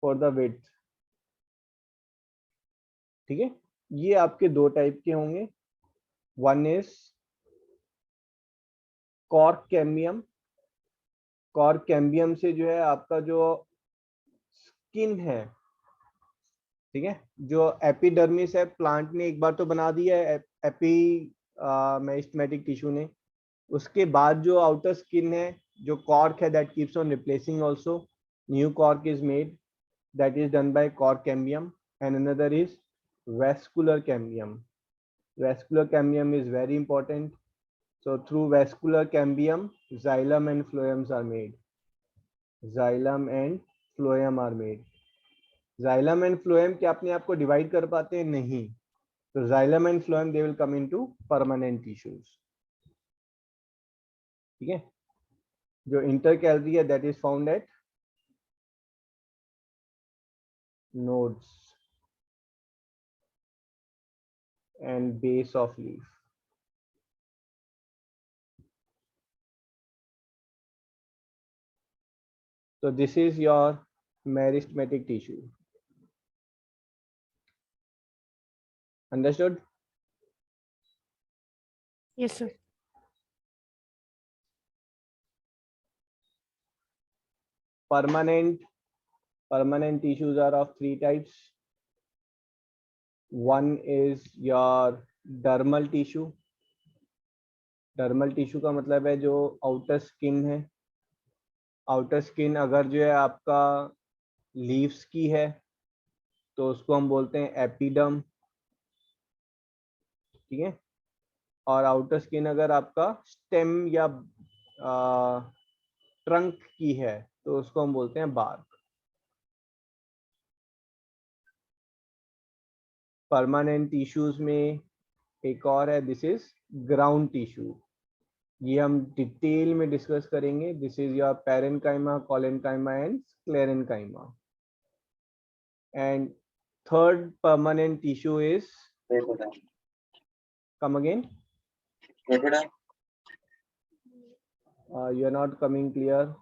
for the width, ठीक है। ये आपके 2 टाइप के होंगे। One is cork cambium. Cork cambium से जो है आपका जो स्किन है, ठीक है, जो एपिडर्मिस है, प्लांट ने एक बार तो बना दिया है एपी मेरिस्टेमेटिक टिश्यू ने, उसके बाद जो आउटर स्किन है, जो कॉर्क है, that keeps on replacing also, new cork is made, that is done by cork cambium, and another is vascular cambium. Vascular cambium is very important. So through vascular cambium xylem and phloems are made. Xylem and phloem are made. Xylem and phloem क्या अपने आप को divide कर पाते हैं? नहीं। तो xylem and phloem they will come into permanent tissues, ठीक है। जो इंटरकैलरी है that is found at nodes and base of leaf. So this is your meristematic tissue. Understood? Yes sir. Permanent tissues are of 3 types. One is your dermal tissue. Dermal tissue का मतलब है जो outer skin है। Outer skin अगर जो है आपका leaves की है तो उसको हम बोलते हैं एपिडर्म, ठीक है। और आउटर स्किन अगर आपका स्टेम या ट्रंक की है तो उसको हम बोलते हैं बार्क। परमानेंट टिश्यूज में एक और है, दिस इज ग्राउंड टिश्यू। ये हम डिटेल में डिस्कस करेंगे। This is your parenchyma, collenchyma and sclerenchyma. And third permanent tissue is, come again, you are not coming clear.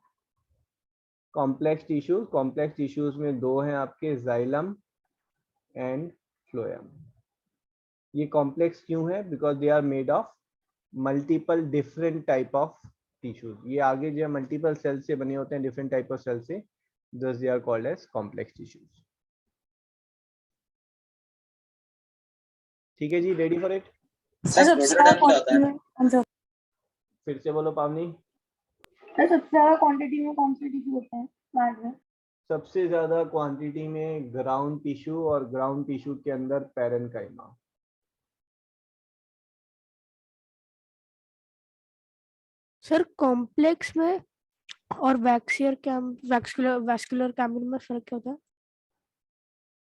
Complex tissues, complex tissues में 2 हैं आपके, जाइलम एंड फ्लोएम। ये complex क्यों है? Because they are made of multiple different type of tissues. ये आगे जो है मल्टीपल सेल से बने होते हैं, डिफरेंट टाइप ऑफ सेल से, thus they are called as complex tissues. ठीक है जी, रेडी फॉर इट? सबसे ज्यादा क्वांटिटी में कौन सा, फिर से बोलो पावनी। सबसे ज्यादा क्वांटिटी में कौन से टिश्यू होते हैं प्लांट में? सबसे ज्यादा क्वांटिटी में ग्राउंड टिश्यू, और ग्राउंड टिश्यू के अंदर पैरेन्काइमा। सर कॉम्प्लेक्स में और वैक्सियर कैम वैस्कुलर कैम्बियम में फर्क क्या होता है?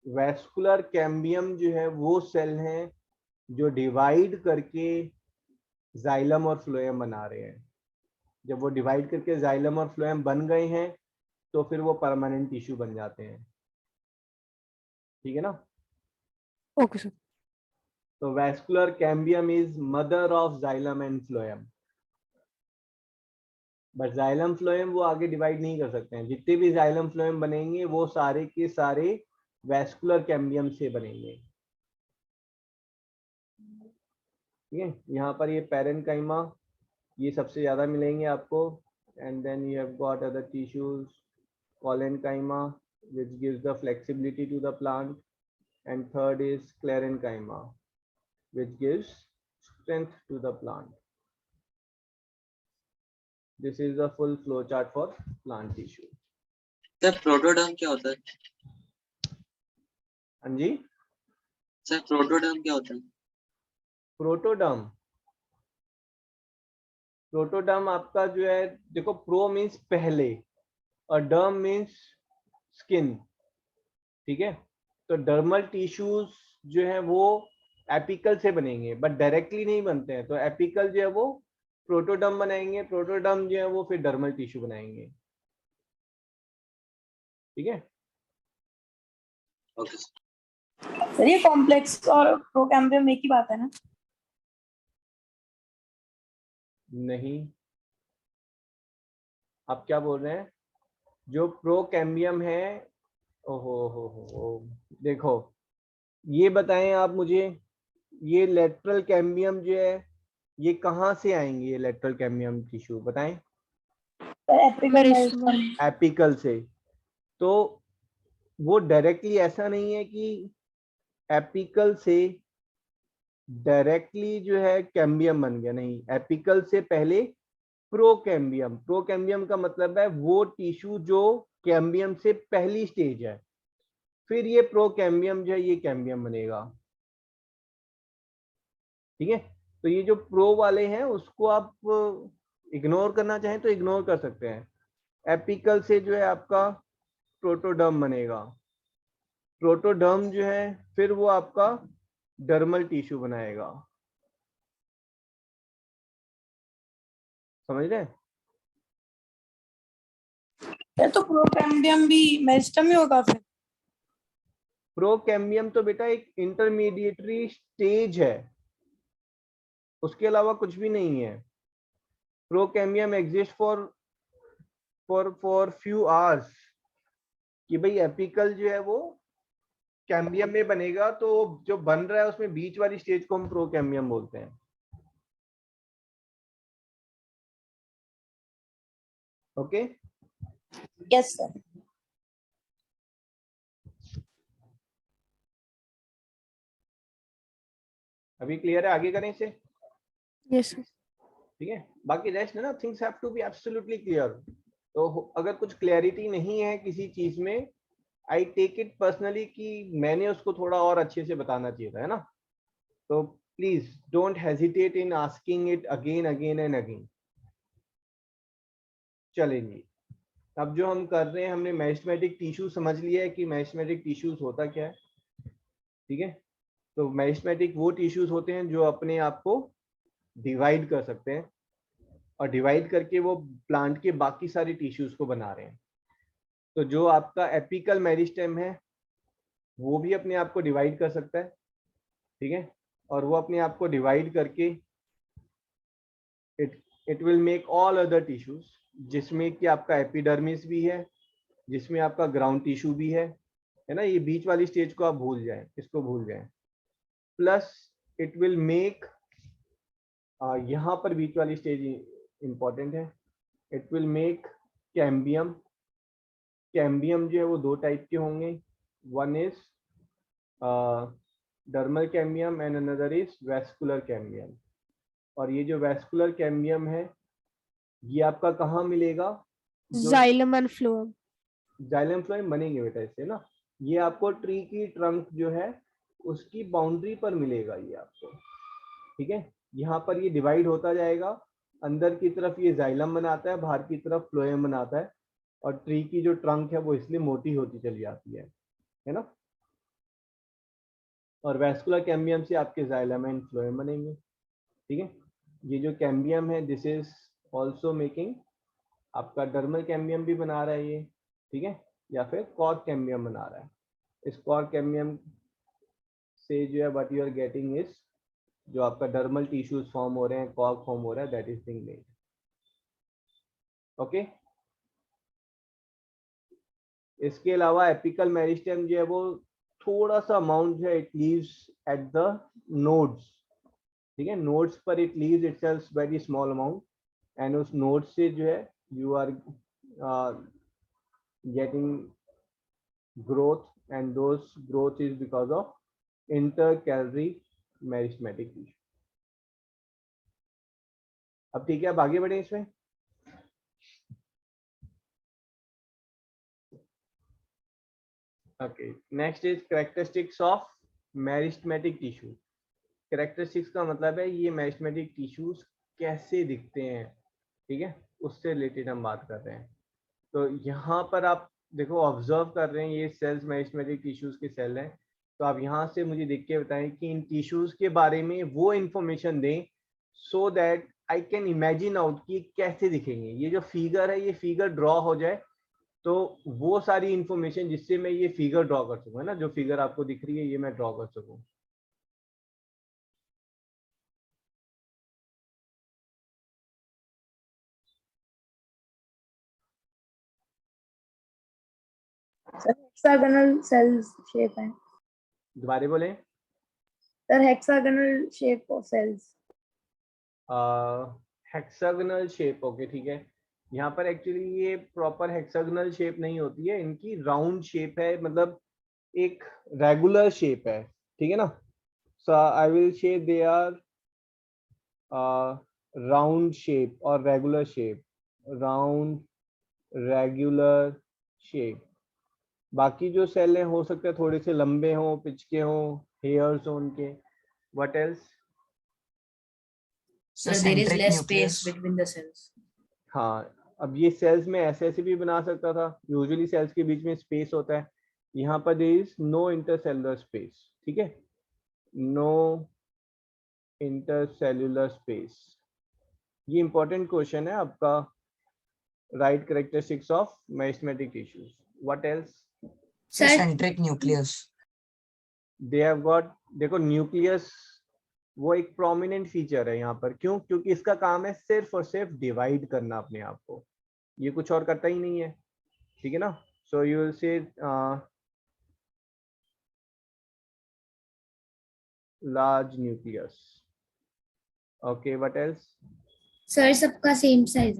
वैस्कुलर कैम्बियम जो है वो सेल हैं जो डिवाइड करके जाइलम और फ्लोएम बना रहे हैं। जब वो डिवाइड करके जाइलम और फ्लोएम बन गए हैं तो फिर वो परमानेंट टिश्यू बन जाते हैं। ठीक है ना? Okay sir. तो vascular cambium is mother of xylem and phloem. But xylem phloem वो आगे डिवाइड नहीं कर सकते हैं। जितने भी जाइलम फ्लोएम बनेंगे वो सारे के सारे वैस्कुलर कैम्बियम से बनेंगे। ठीक है, यहाँ पर ये पैरेन्काइमा ये सबसे ज्यादा मिलेंगे आपको। And then you have got other tissues, collenchyma which gives the flexibility to the plant, and third is sclerenchyma which gives strength to the plant. This is the full flow chart for plant tissue. Sir protoderm क्या होता है? हाँ जी, sir protoderm क्या होता है? Protoderm, protoderm आपका जो है, देखो प्रो मीन्स पहले और डर्म मीन्स स्किन। ठीक है, तो डर्मल टिश्यूज जो है वो एपिकल से बनेंगे बट डायरेक्टली नहीं बनते हैं। तो एपिकल जो है वो प्रोटोडर्म बनाएंगे, प्रोटोडर्म जो है वो फिर डर्मल टिश्यू बनाएंगे। ठीक है, ओके सर ये कॉम्प्लेक्स और प्रोकैम्बियम एक ही बात है ना? नहीं, आप क्या बोल रहे हैं? जो प्रोकैम्बियम है, ओहो हो, देखो ये बताएं आप मुझे, ये लेटरल कैम्बियम जो है ये कहाँ से आएंगे? ये लेटरल कैम्बियम टिश्यू बताएं। एपिकल से। तो वो डायरेक्टली ऐसा नहीं है कि एपिकल से डायरेक्टली जो है कैम्बियम बन गया, नहीं। एपिकल से पहले प्रोकैम्बियम, प्रोकैम्बियम का मतलब है वो टिश्यू जो कैम्बियम से पहली स्टेज है, फिर ये प्रोकैम्बियम जो है ये कैम्बियम बनेगा। ठीक है, तो ये जो प्रो वाले हैं उसको आप इग्नोर करना चाहें तो इग्नोर कर सकते हैं। एपिकल से जो है आपका प्रोटोडर्म बनेगा, प्रोटोडर्म जो है फिर वो आपका डर्मल टिश्यू बनाएगा। समझ रहे हैं? तो प्रोकैम्बियम भी मेरिस्टेम ही होगा फिर? प्रोकैम्बियम तो बेटा एक इंटरमीडिएटरी स्टेज है, उसके अलावा कुछ भी नहीं है। Procambium exist for few hours, कि भाई एपिकल जो है वो कैम्बियम में बनेगा, तो जो बन रहा है उसमें बीच वाली स्टेज को हम प्रोकैम्बियम बोलते हैं। Okay, yes sir. अभी क्लियर है? आगे करें इसे? Yes sir. ठीक है, बाकी रेस्ट है ना, things have to be absolutely clear. तो अगर कुछ क्लैरिटी नहीं है किसी चीज में, आई टेक इट पर्सनली कि मैंने उसको थोड़ा और अच्छे से बताना चाहिए था, है ना? तो please don't hesitate in asking it again again and again. चलेंगे, अब जो हम कर रहे हैं, हमने मेरिस्टेमेटिक टिश्यू समझ लिया है कि मेरिस्टेमेटिक टिश्यूज होता क्या है। ठीक है, तो मेरिस्टेमेटिक वो टिश्यूज होते हैं जो अपने आप को डिवाइड कर सकते हैं और डिवाइड करके वो प्लांट के बाकी सारे टिश्यूज को बना रहे हैं। तो जो आपका एपिकल मेरिस्टेम है वो भी अपने आप को डिवाइड कर सकता है। ठीक है, और वो अपने आप को डिवाइड करके it will make all other tissues, जिसमें कि आपका एपिडर्मिस भी है, जिसमें आपका ग्राउंड टिश्यू भी है ना? ये बीच वाली स्टेज को आप भूल जाएं, इसको भूल जाएं। प्लस इट विल मेक, यहाँ पर बीच वाली स्टेज इंपॉर्टेंट है, it will make cambium. Cambium जो है वो दो टाइप के होंगे, one is dermal cambium and another is vascular cambium. और ये जो वैस्कुलर कैम्बियम है ये आपका कहाँ मिलेगा? Xylem and phloem. Xylem phloem बनेंगे बेटा इससे ना, ये आपको ट्री की ट्रंक जो है उसकी बाउंड्री पर मिलेगा ये आपको। ठीक है, यहाँ पर ये डिवाइड होता जाएगा, अंदर की तरफ ये जाइलम बनाता है, बाहर की तरफ फ्लोएम बनाता है, और ट्री की जो ट्रंक है वो इसलिए मोटी होती चली जाती है ना? और वैस्कुलर कैम्बियम से आपके जाइलम एंड फ्लोएम बनेंगे, ठीक है। ये जो कैम्बियम है दिस इज ऑल्सो मेकिंग आपका डर्मल कैम्बियम भी बना रहा है ये, ठीक है, या फिर कॉर्क कैम्बियम बना रहा है। इस कॉर्क कैम्बियम से जो है what you are getting is जो आपका डर्मल टिश्यूज फॉर्म हो रहे हैं, कॉर्क फॉर्म हो रहा है, that is being made. Okay, इसके अलावा एपिकल मेरिस्टेम जो है वो थोड़ा सा अमाउंट है, it leaves at the nodes, ठीक है, नोड्स पर it leaves itself very small amount, and उस नोड से जो है you are getting growth, and those growth is because of intercalary meristematic tissue. अब ठीक है, अब आगे बढ़े इसमें। Okay, next is characteristics of meristematic tissue. Characteristics का मतलब है ये मेरिस्टेमेटिक टिश्यूज कैसे दिखते हैं, ठीक है, उससे रिलेटेड हम बात कर रहे हैं। तो यहाँ पर आप देखो ऑब्जर्व कर रहे हैं ये सेल्स मेरिस्टेमेटिक टिश्यूज के सेल हैं, तो आप यहाँ से मुझे देख के बताएं कि इन टिश्यूज के बारे में वो इंफॉर्मेशन दें so that I can imagine out कि कैसे दिखेंगे। ये जो फिगर है ये फिगर ड्रॉ हो जाए तो वो सारी इंफॉर्मेशन जिससे मैं ये फिगर ड्रॉ कर सकूँ, है ना, जो फिगर आपको दिख रही है ये मैं ड्रॉ कर सकूँ। सर हेक्सागोनल सेल्स शेप है दोबारा बोलें। Sir, hexagonal shape of cells. Hexagonal shape, okay ठीक है। यहाँ पर एक्चुअली ये प्रॉपर हेक्सागोनल शेप नहीं होती है, इनकी राउंड शेप है, मतलब एक रेगुलर शेप है, ठीक है ना। सो I will say they are round shape और regular shape, round regular shape. बाकी जो सेल हैं हो सकता है थोड़े से लंबे हों, पिचके हों, हेयर्स हों उनके। What else? So So there is centric less nucleus. space between the cells. हाँ, अब ये सेल्स में ऐसे ऐसे भी बना सकता था, यूजुअली सेल्स के बीच में स्पेस होता है, यहाँ पर there is no intercellular space, ठीक है, नो इंटरसेलुलर स्पेस। ये इंपॉर्टेंट क्वेश्चन है आपका, right characteristics of meristematic tissues. What else? So Sir, centric nucleus. They have got, देखो न्यूक्लियस वो एक प्रोमिनेंट फीचर है यहाँ पर, क्यों? क्योंकि इसका काम है सिर्फ और सिर्फ डिवाइड करना अपने आप को, ये कुछ और करता ही नहीं है, ठीक है ना। सो यू विल से large nucleus. Okay, what else? sir सबका same size.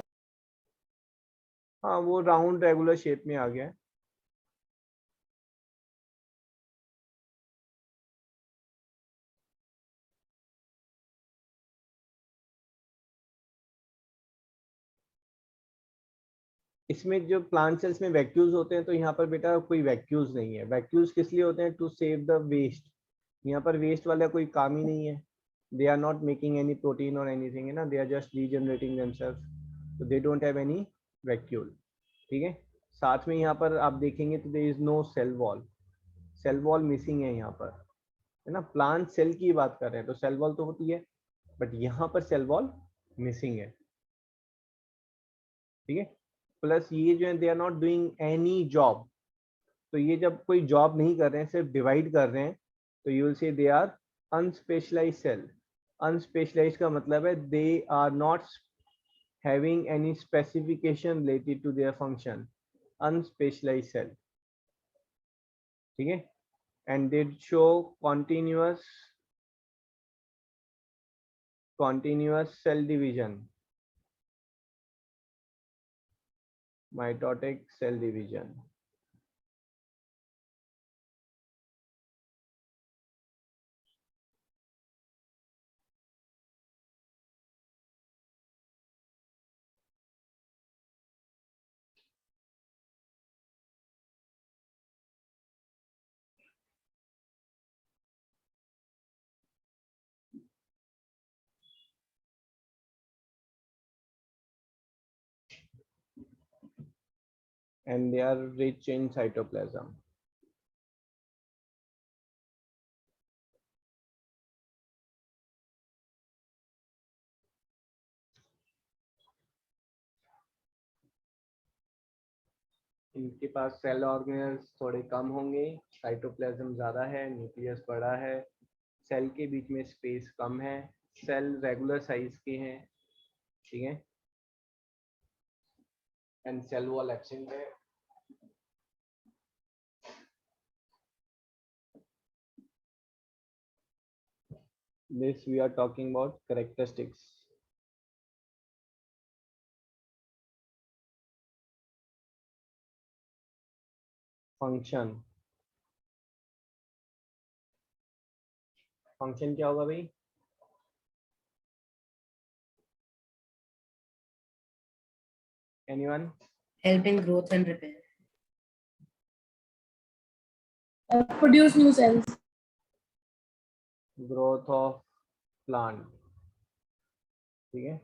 हाँ, वो राउंड रेगुलर शेप में आ गया है। इसमें जो प्लांट सेल्स में वैक्यूल्स होते हैं, तो यहाँ पर बेटा कोई वैक्यूल्स नहीं है। वैक्यूल्स किस लिए होते हैं? To save the waste. यहाँ पर वेस्ट वाला कोई काम ही नहीं है, they are not making any protein और एनीथिंग, है ना, they are just regenerating themselves, तो they don't have any vacuole, ठीक है। साथ में यहाँ पर आप देखेंगे तो there is no cell wall, cell wall missing है यहाँ पर, है ना। प्लांट सेल की बात कर रहे हैं तो सेल वॉल तो होती है, बट यहाँ पर सेल वॉल मिसिंग है, ठीक है। प्लस ये जो है they are not doing any job, तो ये जब कोई जॉब नहीं कर रहे हैं, सिर्फ डिवाइड कर रहे हैं, तो you will say they are अनस्पेशलाइज्ड cell. अनस्पेशलाइज्ड का मतलब है they are not having any specification related to their function, unspecialized cell, ठीक है। And they show continuous cell division, mitotic cell division. And they are rich in cytoplasm. इनके पास cell organelles थोड़े कम होंगे, cytoplasm ज़्यादा है, न्यूक्लियस बड़ा है, cell के बीच में स्पेस कम है, सेल रेगुलर साइज के हैं, ठीक है, एंड सेल वॉल एब्सेंट है। This we are talking about characteristics. Function, function क्या होगा भाई? Anyone? Help in growth and repair. Produce new cells. Growth of plant, ठीक है,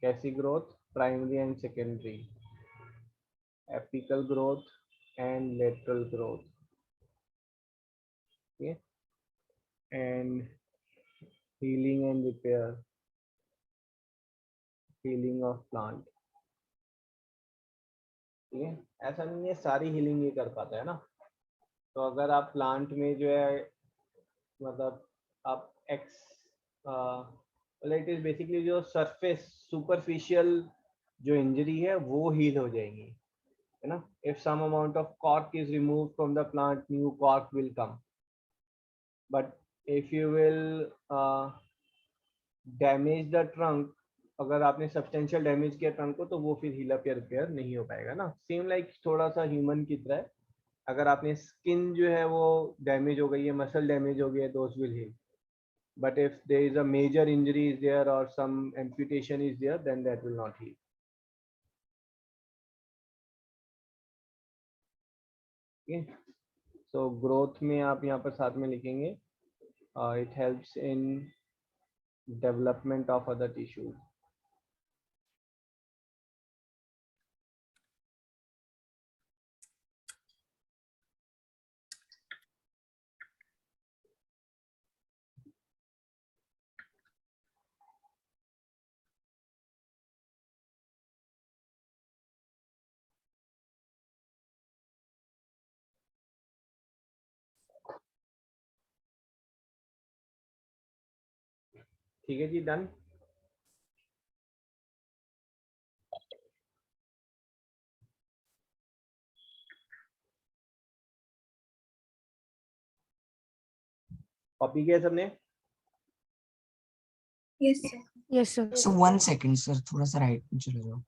कैसी growth? Primary and secondary, apical growth and lateral growth, ठीक है, and healing and repair, healing of plant, ठीक है। ऐसा नहीं है सारी हीलिंग ये कर पाता है ना, तो अगर आप प्लांट में जो है मतलब आप इट इज बेसिकली जो सरफेस सुपरफिशियल जो इंजरी है वो हील हो जाएगी, है ना। If some amount of cork is remove from the plant, new cork will come, but if you will damage the trunk, अगर आपने सब्सटेंशियल डैमेज किया ट्रंक को, तो वो फिर हील अप या रिपेयर नहीं हो पाएगा ना। सेम लाइक थोड़ा सा ह्यूमन की तरह, अगर आपने स्किन जो है वो डैमेज हो गई है, मसल डैमेज हो गया है, those will heal, but if there is a major injury is there or some amputation is there, then that will not heal. Okay, so growth में आप यहाँ पर साथ में लिखेंगे it helps in development of other tissues. ठीक है जी, done. Copy किया सबने? Yes, sir. Yes sir. So 1 second sir, थोड़ा सा राइट में चले जाओ।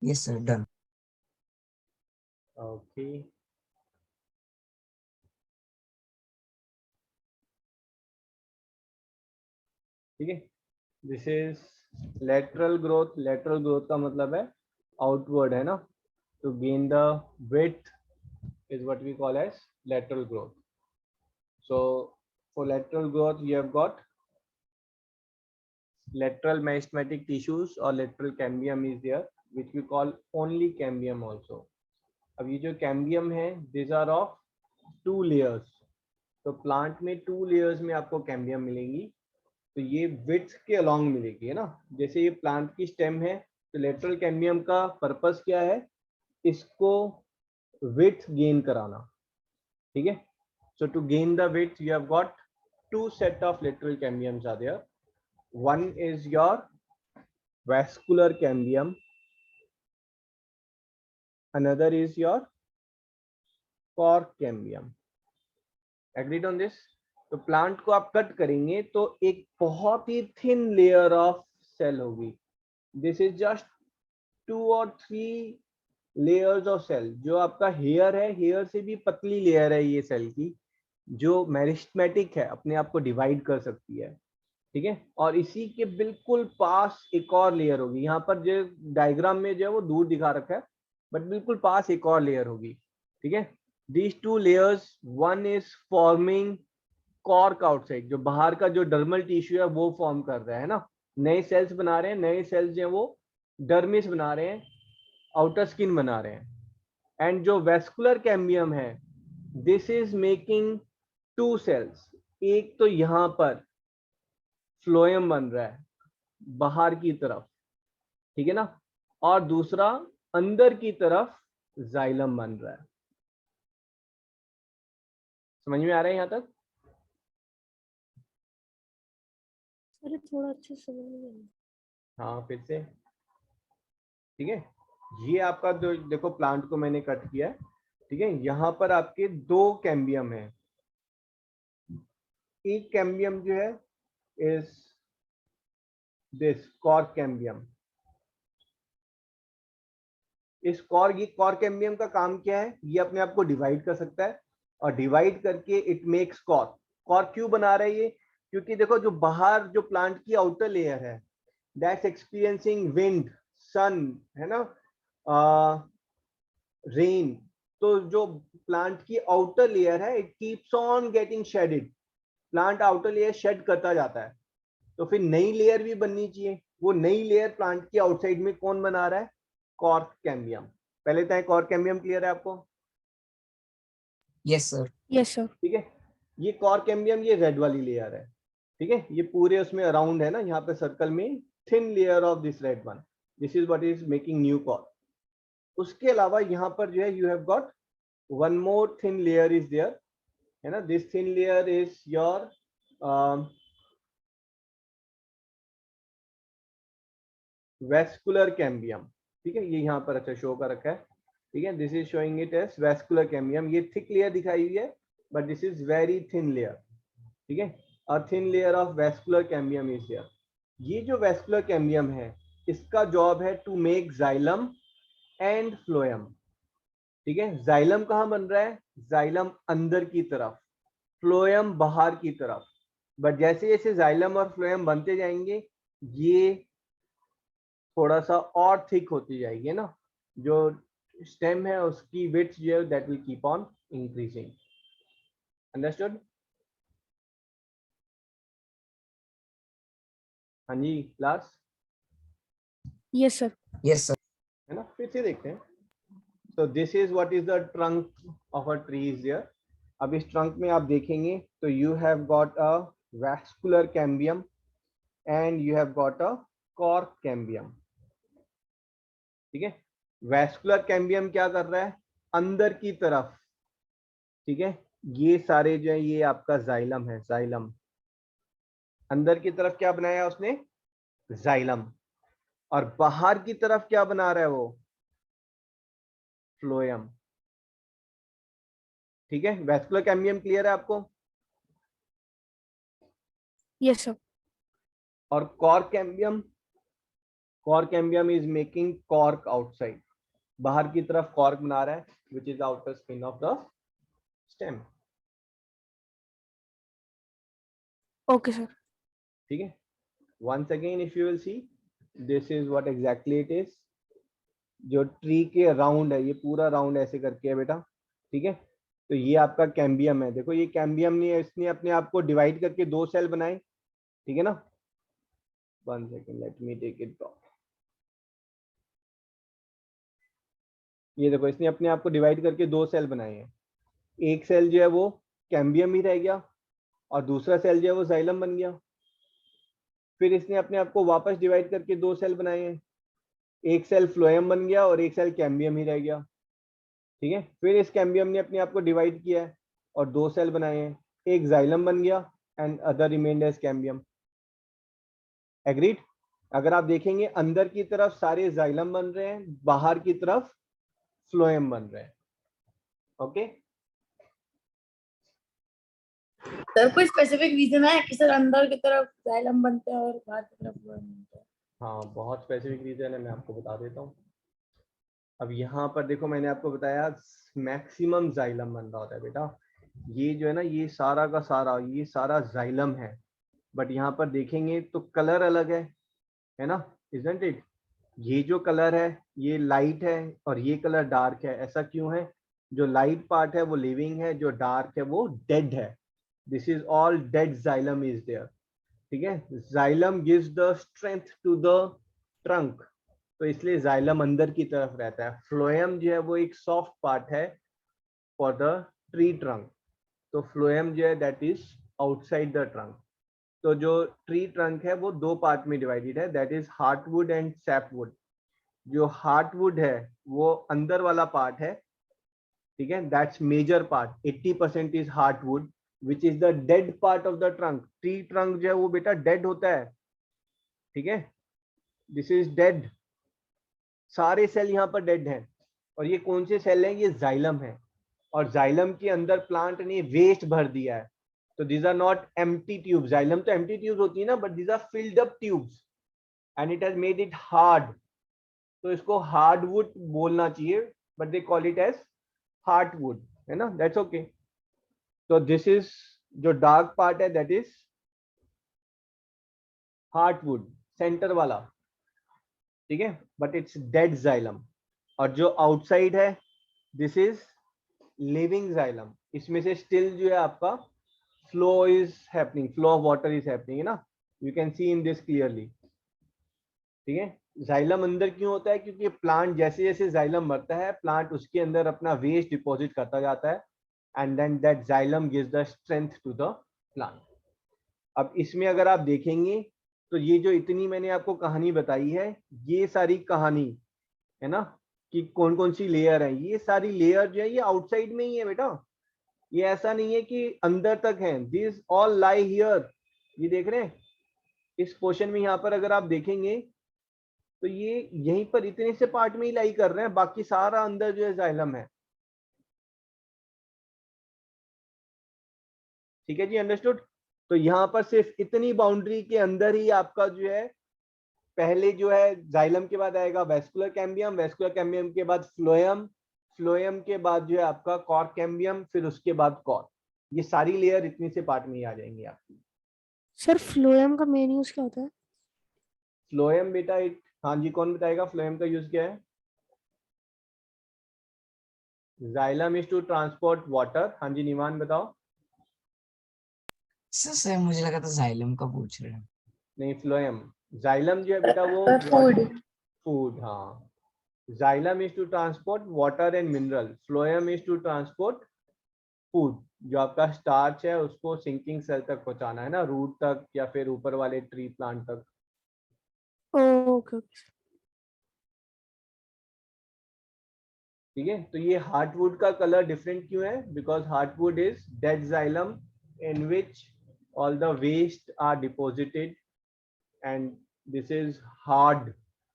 Yes sir, done. ओके, ठीक है। This is lateral growth. Lateral growth का मतलब है आउटवर्ड, है ना। To gain the width is what we call as lateral growth. So for lateral growth you have got lateral meristematic tissues or lateral cambium is there, which we call only cambium also. अब ये जो cambium है, these are of 2 layers. तो plant में 2 layers में आपको cambium मिलेंगी, तो ये width के along मिलेगी, है ना। जैसे ये प्लांट की स्टेम है, तो lateral cambium का पर्पस क्या है? इसको width gain कराना, ठीक है। So to gain the width, you have got 2 set of lateral cambiums are there. One is your vascular cambium, another is your cork cambium. Agreed on this? तो plant को आप cut करेंगे तो एक बहुत ही थिन लेयर ऑफ सेल होगी। This is just 2 or 3 layers of cell. जो आपका हेयर है, हेयर से भी पतली लेयर है ये सेल की, जो मेरिस्टेमेटिक है, अपने आप को डिवाइड कर सकती है, ठीक है। और इसी के बिल्कुल पास एक और लेयर होगी। यहाँ पर जो डायग्राम में जो है वो दूर दिखा रखा है, बट बिल्कुल पास एक और लेयर होगी, ठीक है। These 2 layers, one is forming cork outside, जो बाहर का जो डर्मल टिश्यू है वो फॉर्म कर रहा है ना, नए सेल्स बना रहे हैं। नए सेल्स जो है वो डर्मिस बना रहे हैं, आउटर स्किन बना रहे हैं। एंड जो वेस्कुलर कैम्बियम है, दिस इज मेकिंग 2 सेल्स। एक तो यहाँ पर फ्लोएम बन रहा है बाहर की तरफ, ठीक है ना, और दूसरा अंदर की तरफ जाइलम बन रहा है। समझ में आ रहा है यहाँ तक? अरे थोड़ा अच्छे से समझ नहीं आया। हाँ फिर से, ठीक है। ये आपका जो देखो प्लांट को मैंने कट किया है, ठीक है। यहाँ पर आपके 2 कैम्बियम है। एक कैम्बियम जो है इज दिस कॉर्क कैम्बियम। इस कॉर्क कैम्बियम का काम क्या है? ये अपने आप को डिवाइड कर सकता है और डिवाइड करके इट मेक्स कॉर्क। कॉर्क क्यों बना रहा है ये? क्योंकि देखो जो बाहर जो प्लांट की आउटर लेयर है दैट्स एक्सपीरियंसिंग विंड, सन, है ना, रेन। तो जो प्लांट की आउटर लेयर है it keeps on getting shedded. Plant outer layer shed करता जाता है, तो फिर नई लेयर भी बननी चाहिए। वो नई लेयर प्लांट की आउटसाइड में कौन बना रहा है? Cork cambium. पहले तो कॉर्क कैम्बियम क्लियर है आपको? Yes sir. Yes sir. ठीक है। ये कॉर्क कैम्बियम ये रेड वाली लेयर है, ठीक है। ये पूरे उसमें अराउंड है ना, यहाँ पे सर्कल में thin layer of this red one, this is what is making new cork. उसके अलावा यहाँ पर जो है you have got one more thin layer is there, है ना। This thin layer is your vascular cambium, ठीक है। ये यहाँ पर अच्छा शो कर रखा है, ठीक है। This is showing it as vascular cambium. ये थिक लेयर दिखाई हुई है but this is very thin layer, ठीक है। A thin layer of vascular cambium is there. ये जो वेस्कुलर कैम्बियम है इसका जॉब है to make xylem and phloem, ठीक है। जाइलम कहाँ बन रहा है? जाइलम अंदर की तरफ, फ्लोएम बाहर की तरफ। बट जैसे जैसे जाइलम और फ्लोएम बनते जाएंगे ये थोड़ा सा और थिक होती जाएगी ना, जो स्टेम है उसकी विड्थ जो है that will keep on increasing. Understood? हाँ जी class? Yes sir. Yes sir. है ना, फिर से देखते हैं। So this is what is the trunk of a tree is there. अब इस ट्रंक में आप देखेंगे तो you have got a vascular cambium and you have got a cork cambium, ठीक है। वैस्कुलर कैम्बियम क्या कर रहा है? अंदर की तरफ, ठीक है। ये सारे जो है ये आपका जाइलम है, जाइलम। अंदर की तरफ क्या बनाया उसने? जाइलम। और बाहर की तरफ क्या बना रहा है वो? फ्लोएम, ठीक है। वैस्कुलर कैम्बियम क्लियर है आपको? Yes sir. और cork cambium? Cork cambium is making cork outside, बाहर की तरफ कॉर्क बना रहा है which is outer skin of the stem. Okay sir. ठीक है। once again if you will see this is what exactly it is। जो ट्री के राउंड है ये पूरा राउंड ऐसे करके है बेटा, ठीक है। तो ये आपका कैम्बियम है। देखो ये कैम्बियम नहीं है, इसने अपने आप को डिवाइड करके 2 सेल बनाए, ठीक है ना। 1 second let me take it back। ये देखो इसने अपने आप को डिवाइड करके 2 सेल बनाए हैं। एक सेल जो है वो कैम्बियम ही रह गया और दूसरा सेल जो है वो जाइलम बन गया। फिर इसने अपने आप को वापस डिवाइड करके 2 सेल बनाए हैं, एक सेल फ्लोएम बन गया और एक सेल कैम्बियम ही रह गया, ठीक है। फिर इस कैम्बियम ने अपने आप को डिवाइड किया है और 2 सेल बनाए हैं, एक जाइलम बन गया and other remained as cambium. Agreed? अगर आप देखेंगे अंदर की तरफ सारे जाइलम बन रहे हैं, बाहर की तरफ फ्लोएम बन रहे हैं। ओके सर कोई स्पेसिफिक रीजन है कि सर अंदर की तरफ जाइलम बनते हैं और बाहर की तरफ फ्लोएम बनते हैं? हाँ बहुत स्पेसिफिक रीजन है, मैं आपको बता देता हूँ। अब यहाँ पर देखो मैंने आपको बताया मैक्सिमम जाइलम बन रहा होता है बेटा। ये जो है ना ये सारा का सारा ये सारा जाइलम है, बट यहाँ पर देखेंगे तो कलर अलग है ना, इजंट इट? ये जो कलर है ये लाइट है और ये कलर डार्क है। ऐसा क्यों है? जो लाइट पार्ट है वो लिविंग है, जो डार्क है वो डेड है। This is all dead xylem is there, ठीक है। Xylem gives the strength to the trunk, तो इसलिए जाइलम अंदर की तरफ रहता है। फ्लोएम जो है वो एक सॉफ्ट पार्ट है फॉर द ट्री ट्रंक, तो फ्लोएम जो है that is outside the trunk. तो जो ट्री ट्रंक है वो 2 पार्ट में डिवाइडेड है, that is heartwood and sapwood. जो हार्टवुड है वो अंदर वाला पार्ट है, ठीक है, that's major part, 80% is heartwood which is the dead part of the trunk. Tree trunk जो है वो बेटा डेड होता है, ठीक है, दिस इज डेड, सारे सेल यहाँ पर डेड हैं। और ये कौन से सेल हैं? ये जाइलम है, और जाइलम के अंदर प्लांट ने वेस्ट भर दिया है। तो these are not empty tubes, xylem तो एम्प्टी ट्यूब्स होती है ना, but these are filled up tubes and it has made it hard. तो इसको हार्डवुड बोलना चाहिए, but they call it as heartwood, है ना, दैट्स ओके। तो दिस इज जो डार्क पार्ट है दैट इज हार्टवुड, सेंटर वाला, ठीक है, बट इट्स डेड जाइलम। और जो आउटसाइड है दिस इज लिविंग जाइलम, इसमें से स्टिल जो है आपका flow is happening, flow of water is happening, है ना, you can see in this clearly, ठीक है। जाइलम अंदर क्यों होता है? क्योंकि प्लांट जैसे जैसे जाइलम मरता है, प्लांट उसके अंदर अपना वेस्ट डिपॉजिट करता जाता है, and then that xylem gives the strength to the plant. अब इसमें अगर आप देखेंगे तो ये जो इतनी मैंने आपको कहानी बताई है, ये सारी कहानी है ना, कि कौन कौन सी लेयर है, ये सारी लेयर जो है ये आउटसाइड में ही है बेटा, ये ऐसा नहीं है कि अंदर तक है, दिस ऑल लाई हियर। ये देख रहे हैं इस पोर्शन में, यहाँ पर अगर आप देखेंगे तो ये यहीं पर इतने से पार्ट में ही लाई कर रहे हैं, बाकी सारा अंदर जो है जाइलम है, ठीक है जी, अंडरस्टूड। तो यहाँ पर सिर्फ इतनी बाउंड्री के अंदर ही आपका जो है, पहले जो है जाइलम के बाद आएगा वेस्कुलर कैम्बियम, वेस्कुलर कैम्बियम के बाद फ्लोएम, फ्लोएम के बाद जो है आपका कॉर्क कैम्बियम, फिर उसके बाद कॉर्क। ये सारी लेयर इतनी से पार्ट में ही आ जाएंगी आपकी। सर फ्लोएम का मेन यूज क्या होता है? फ्लोएम बेटा एक, हाँ जी, कौन बताएगा फ्लोएम का यूज क्या है? Xylem is to transport water, हाँ जी निमान बताओ। सर मुझे लगा था जाइलम का पूछ रहे हैं। नहीं, फ्लोएम, जाइलम जो है बेटा वो फूड। फूड, हाँ, xylem is to transport water and mineral, phloem is to transport food, जो आपका स्टार्च है उसको सिंकिंग सेल तक पहुंचाना है ना, रूट तक या फिर ऊपर वाले ट्री प्लांट तक। ओके। ठीक है, तो ये हार्टवुड का कलर डिफरेंट क्यों है? Because heartwood is dead xylem in which all the waste are deposited and this is hard.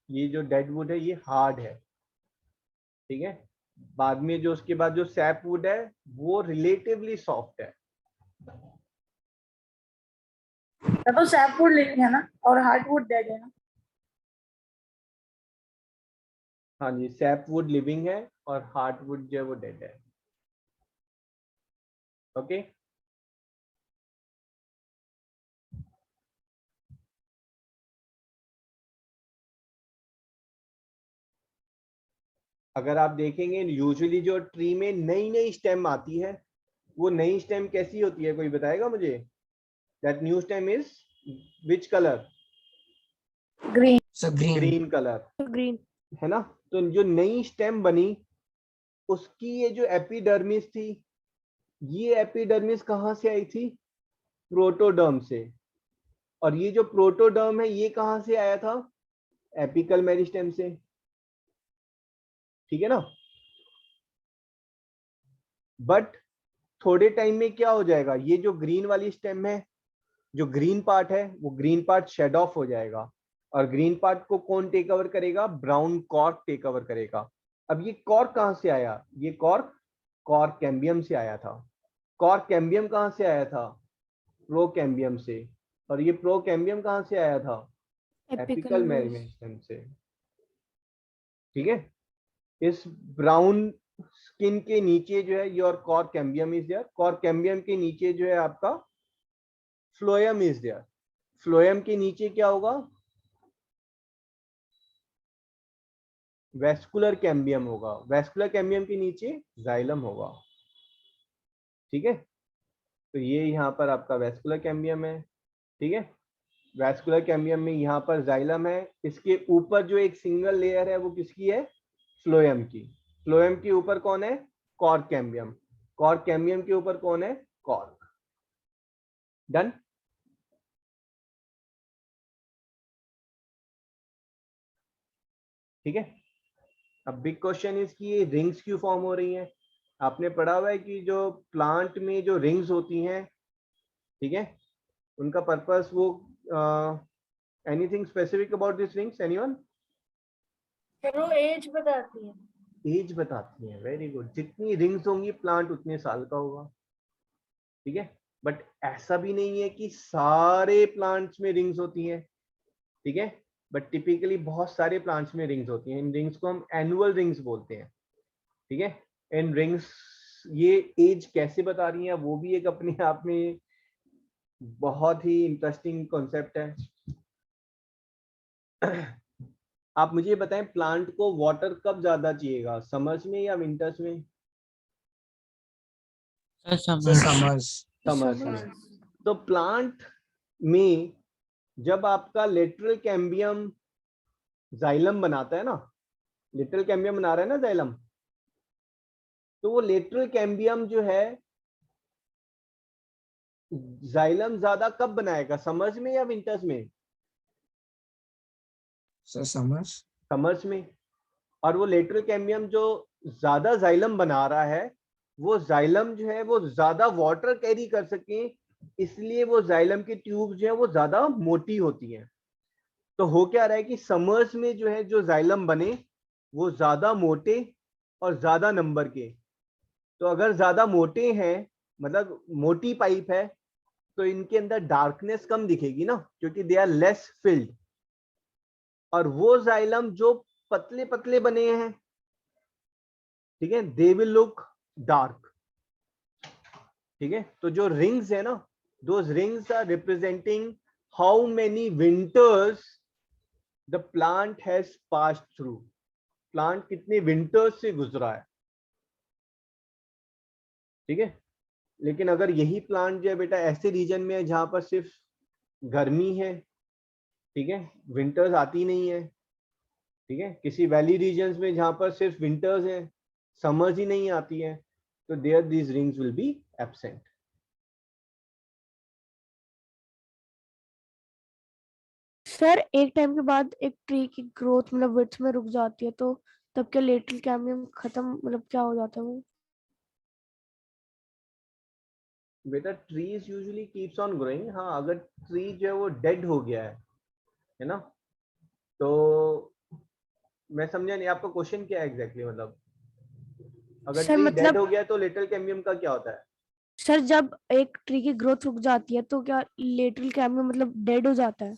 ये जो डेड वुड है ये हार्ड है, ठीक है। बाद में जो उसके बाद जो सैप वुड है वो रिलेटिवली सॉफ्ट है। तो सैपवुड लिविंग है ना, और हार्डवुड डेड है ना। हाँ जी, सैप वुड लिविंग है और हार्टवुड जो है वो डेड है, ओके। अगर आप देखेंगे यूजुअली जो ट्री में नई नई स्टेम आती है, वो नई स्टेम कैसी होती है, कोई बताएगा मुझे? That new stem is which colour? Green. Sir green. Green colour, green. है ना। तो जो नई स्टेम बनी उसकी ये जो एपिडर्मिस थी, ये एपिडर्मिस कहाँ से आई थी? प्रोटोडर्म से। और ये जो प्रोटोडर्म है ये कहाँ से आया था? एपिकल मेरिस्टेम से, ठीक है ना। बट थोड़े टाइम में क्या हो जाएगा, ये जो ग्रीन वाली स्टेम है, जो ग्रीन पार्ट है वो ग्रीन पार्ट शेड ऑफ हो जाएगा, और ग्रीन पार्ट को कौन टेक ओवर करेगा? ब्राउन कॉर्क टेक ओवर करेगा। अब ये कॉर्क कहाँ से आया? ये कॉर्क कॉर्क कैम्बियम से आया था। कॉर्क कैम्बियम कहाँ से आया था? प्रो कैम्बियम से। और ये प्रो कैम्बियम कहाँ से आया था? एपिकल मेरिस्टेम से, ठीक है। इस ब्राउन स्किन के नीचे जो है your cork cambium is there, cork cambium के नीचे जो है आपका फ्लोएम इज देयर, फ्लोएम के नीचे क्या होगा? वेस्कुलर कैम्बियम होगा, वेस्कुलर कैम्बियम के नीचे जाइलम होगा, ठीक है। तो ये यहाँ पर आपका वेस्कुलर कैम्बियम है, ठीक है। वेस्कुलर कैम्बियम में यहाँ पर जाइलम है, इसके ऊपर जो एक सिंगल लेयर है वो किसकी है? फ्लोएम की। फ्लोएम के ऊपर कौन है? Cork cambium. कॉर्क कैम्बियम के ऊपर कौन है? कॉर्क। डन। ठीक है। अब बिग क्वेश्चन इज कि ये रिंग्स क्यों फॉर्म हो रही हैं। आपने पढ़ा हुआ है कि जो प्लांट में जो रिंग्स होती हैं, ठीक है, उनका पर्पस वो anything specific about this rings, anyone? फिर वो एज बताती है। एज बताती हैं, वेरी गुड। जितनी रिंग्स होंगी प्लांट उतने साल का होगा, ठीक है। बट ऐसा भी नहीं है कि सारे प्लांट्स में रिंग्स होती हैं, ठीक है, बट टिपिकली बहुत सारे प्लांट्स में रिंग्स होती हैं। इन रिंग्स को हम एनुअल रिंग्स बोलते हैं, ठीक है। इन रिंग्स ये एज कैसे बता रही हैं वो भी एक अपने आप में बहुत ही इंटरेस्टिंग कॉन्सेप्ट है। आप मुझे बताएं, प्लांट को वाटर कब ज्यादा चाहिएगा, समर्स में या विंटर्स में? Sir, sir summer. Summers. Summers में। तो प्लांट में जब आपका लेटरल कैम्बियम जाइलम बनाता है ना, लेटरल कैम्बियम बना रहा है ना जाइलम, तो वो लेटरल कैम्बियम जो है जाइलम ज्यादा कब बनाएगा, समर्स में या विंटर्स में? Sir summers. समर्स में। और वो लेटरल कैम्बियम जो ज्यादा जाइलम बना रहा है, वो जाइलम जो है वो ज्यादा वाटर कैरी कर सके, इसलिए वो जाइलम की ट्यूब जो है वो ज्यादा मोटी होती हैं। तो हो क्या रहा है कि समर्स में जो है जो जाइलम बने वो ज्यादा मोटे और ज्यादा नंबर के। तो अगर ज्यादा मोटे हैं, मतलब मोटी पाइप है, तो इनके अंदर डार्कनेस कम दिखेगी ना, क्योंकि दे आर लेस फिल्ड। और वो जाइलम जो पतले पतले बने हैं, ठीक है, दे विल लुक डार्क, ठीक है। तो जो रिंग्स है ना, those rings are representing how many winters the plant has passed through. Plant कितने विंटर्स से गुजरा है, ठीक है। लेकिन अगर यही प्लांट जो है बेटा ऐसे रीजन में है जहां पर सिर्फ गर्मी है, ठीक है, विंटर्स आती नहीं है, ठीक है, किसी वैली रीजन्स में जहां पर सिर्फ विंटर्स हैं, समर्स ही नहीं आती है, तो there these rings will be absent. Sir एक टाइम के बाद एक ट्री की ग्रोथ मतलब विड्थ में रुक जाती है, तो तब क्या लेटरल कैम्बियम खत्म मतलब क्या हो जाता है वो? बेटा trees usually keeps on growing. हाँ, अगर ट्री जो है वो डेड हो गया है ना, तो मैं समझा नहीं आपका क्वेश्चन क्या है एग्जैक्टली, मतलब अगर सर ट्री डेड मतलब हो गया तो लेटरल कैम्बियम का क्या होता है? सर जब एक ट्री की ग्रोथ रुक जाती है तो क्या लेटरल कैम्बियम मतलब डेड हो जाता है?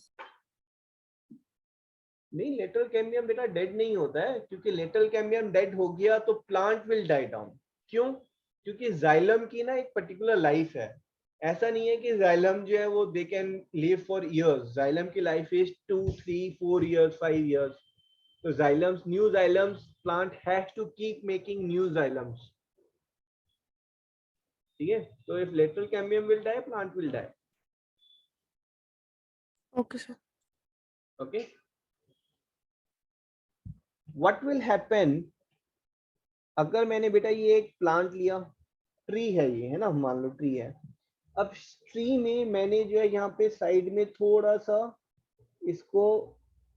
नहीं, लेटरल कैम्बियम बेटा डेड नहीं होता है, क्योंकि लेटरल कैम्बियम डेड हो गया तो प्लांट विल डाई डाउन। क्यों? क्योंकि जाइलम की ना एक पर्टिकुलर लाइफ है। ऐसा नहीं है कि जाइलम जो है वो they can live for years. Xylem की लाइफ इज 2 3 4 इयर्स, 5 इयर्स। तो xylems, new xylems, plant has to keep making new xylems, ठीक है। तो if lateral cambium will die, plant will die. Okay sir. Okay, what will happen अगर मैंने बेटा ये एक प्लांट लिया, ट्री है ये, है ना, मान लो ट्री है। अब ट्री में मैंने जो है यहाँ पे साइड में थोड़ा सा इसको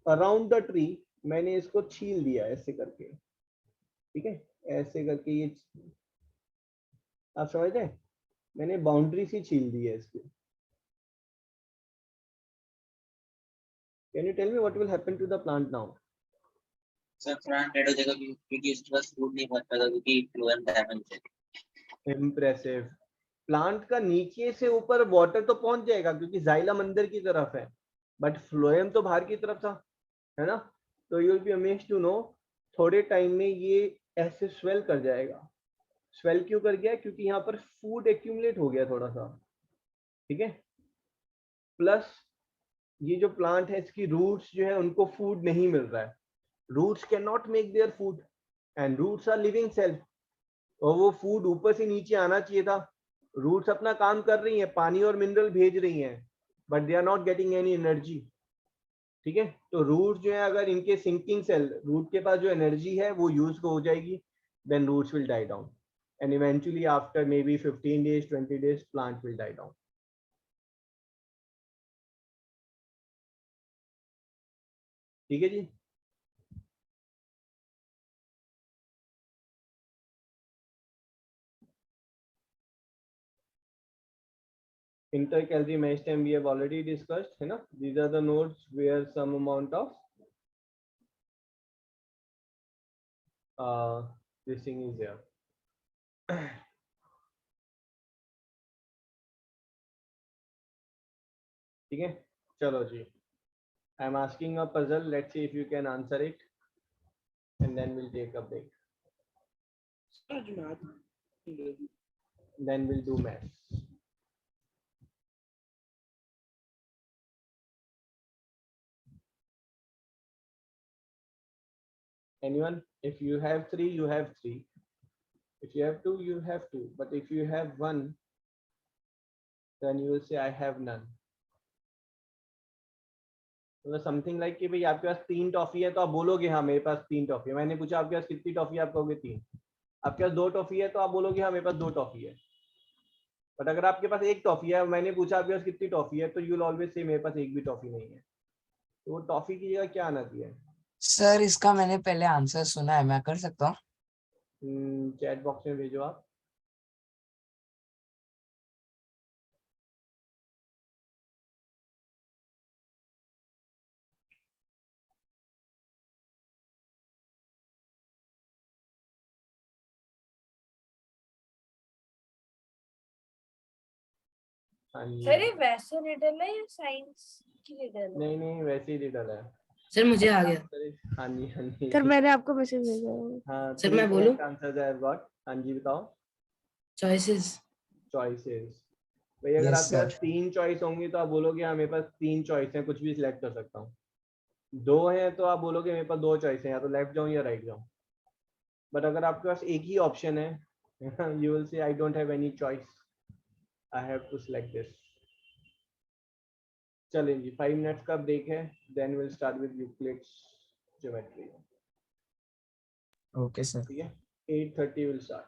अराउंड द ट्री मैंने इसको छील दिया ऐसे करके, ठीक है, ऐसे करके ये आप समझ रहे हैं, मैंने बाउंड्री सी छील दी है इसकी। Can you tell me what will happen to the plant now? Sir plant dead हो जाएगा क्योंकि उसके पास फूड नहीं पहुंच पाएगा क्योंकि फ्लोएम डैमेज है। इम्प्रेसिव। प्लांट का नीचे से ऊपर वाटर तो पहुंच जाएगा क्योंकि जाइलम अंदर की तरफ है, बट फ्लोएम तो बाहर की तरफ था, है ना। तो you will be amazed to know, थोड़े टाइम में ये ऐसे स्वेल कर जाएगा। स्वेल क्यों कर गया? क्योंकि यहाँ पर फूड एक्यूमुलेट हो गया थोड़ा सा, ठीक है। प्लस ये जो प्लांट है इसकी रूट्स जो है उनको फूड नहीं मिल रहा है। Roots can not make their food and roots are living cells, और वो फूड ऊपर से नीचे आना चाहिए था। रूट्स अपना काम कर रही हैं, पानी और मिनरल भेज रही हैं, but they are not getting any energy, ठीक है। तो रूट जो है अगर इनके सिंकिंग सेल, रूट के पास जो एनर्जी है वो यूज हो जाएगी, then roots will die down and eventually after may be 15 days 20 days plant will die down, ठीक है जी। Intercalary meristem we have already discussed, है ना? These are the nodes where some amount of this thing is there. ठीक है, चलो जी. I am asking a puzzle. Let's see if you can answer it, and then we'll take a break. Then we'll do math. Anyone? If you have 3, you have 3. If you have 2, you have 2. But if you have 1, then you will say I have none. तो something like कि भाई आपके पास 3 toffee है तो आप बोलोगे हाँ मेरे पास 3 टॉफी है. मैंने पूछा आपके पास कितनी टॉफी है, आप कहोगे 3. आपके पास 2 टॉफी है तो आप बोलोगे हाँ मेरे पास 2 टॉफी है. बट अगर आपके पास 1 टॉफी है, मैंने पूछा आपके पास कितनी टॉफी है, तो यू विल ऑलवेज से मेरे पास एक भी टॉफी नहीं है. तो वो टॉफी की जगह क्या आना चाहिए? सर इसका मैंने पहले आंसर सुना है, मैं कर सकता हूँ? चैट बॉक्स में भेजो आप. हाँ जी. सर ये वैसे रिडल है या साइंस की रिडल है? नहीं नहीं वैसे ही रिडल है. सर मुझे आ गया. हाँ जी हाँ जी. सर मैंने आपको मैसेज भेजा है। हाँ सर, मैं बोलूं? Answer I have got. हाँ जी बताओ. चॉइसेस. चॉइसेस. भाई अगर Yes, आपके पास sir. 3 चॉइस होंगी तो आप बोलोगे हाँ मेरे पास 3 चॉइस हैं, कुछ भी सिलेक्ट कर सकता हूँ. 2 हैं तो आप बोलोगे मेरे पास 2 चॉइस हैं, या तो लेफ्ट जाऊँ या राइट जाऊँ. बट अगर आपके पास एक ही ऑप्शन है, you will say I don't have any choice, I have to select this. चलें जी, 5 मिनट्स का ब्रेक है, then will start with Euclid's geometry. Okay, sir. ठीक है, 8:30 विल स्टार्ट.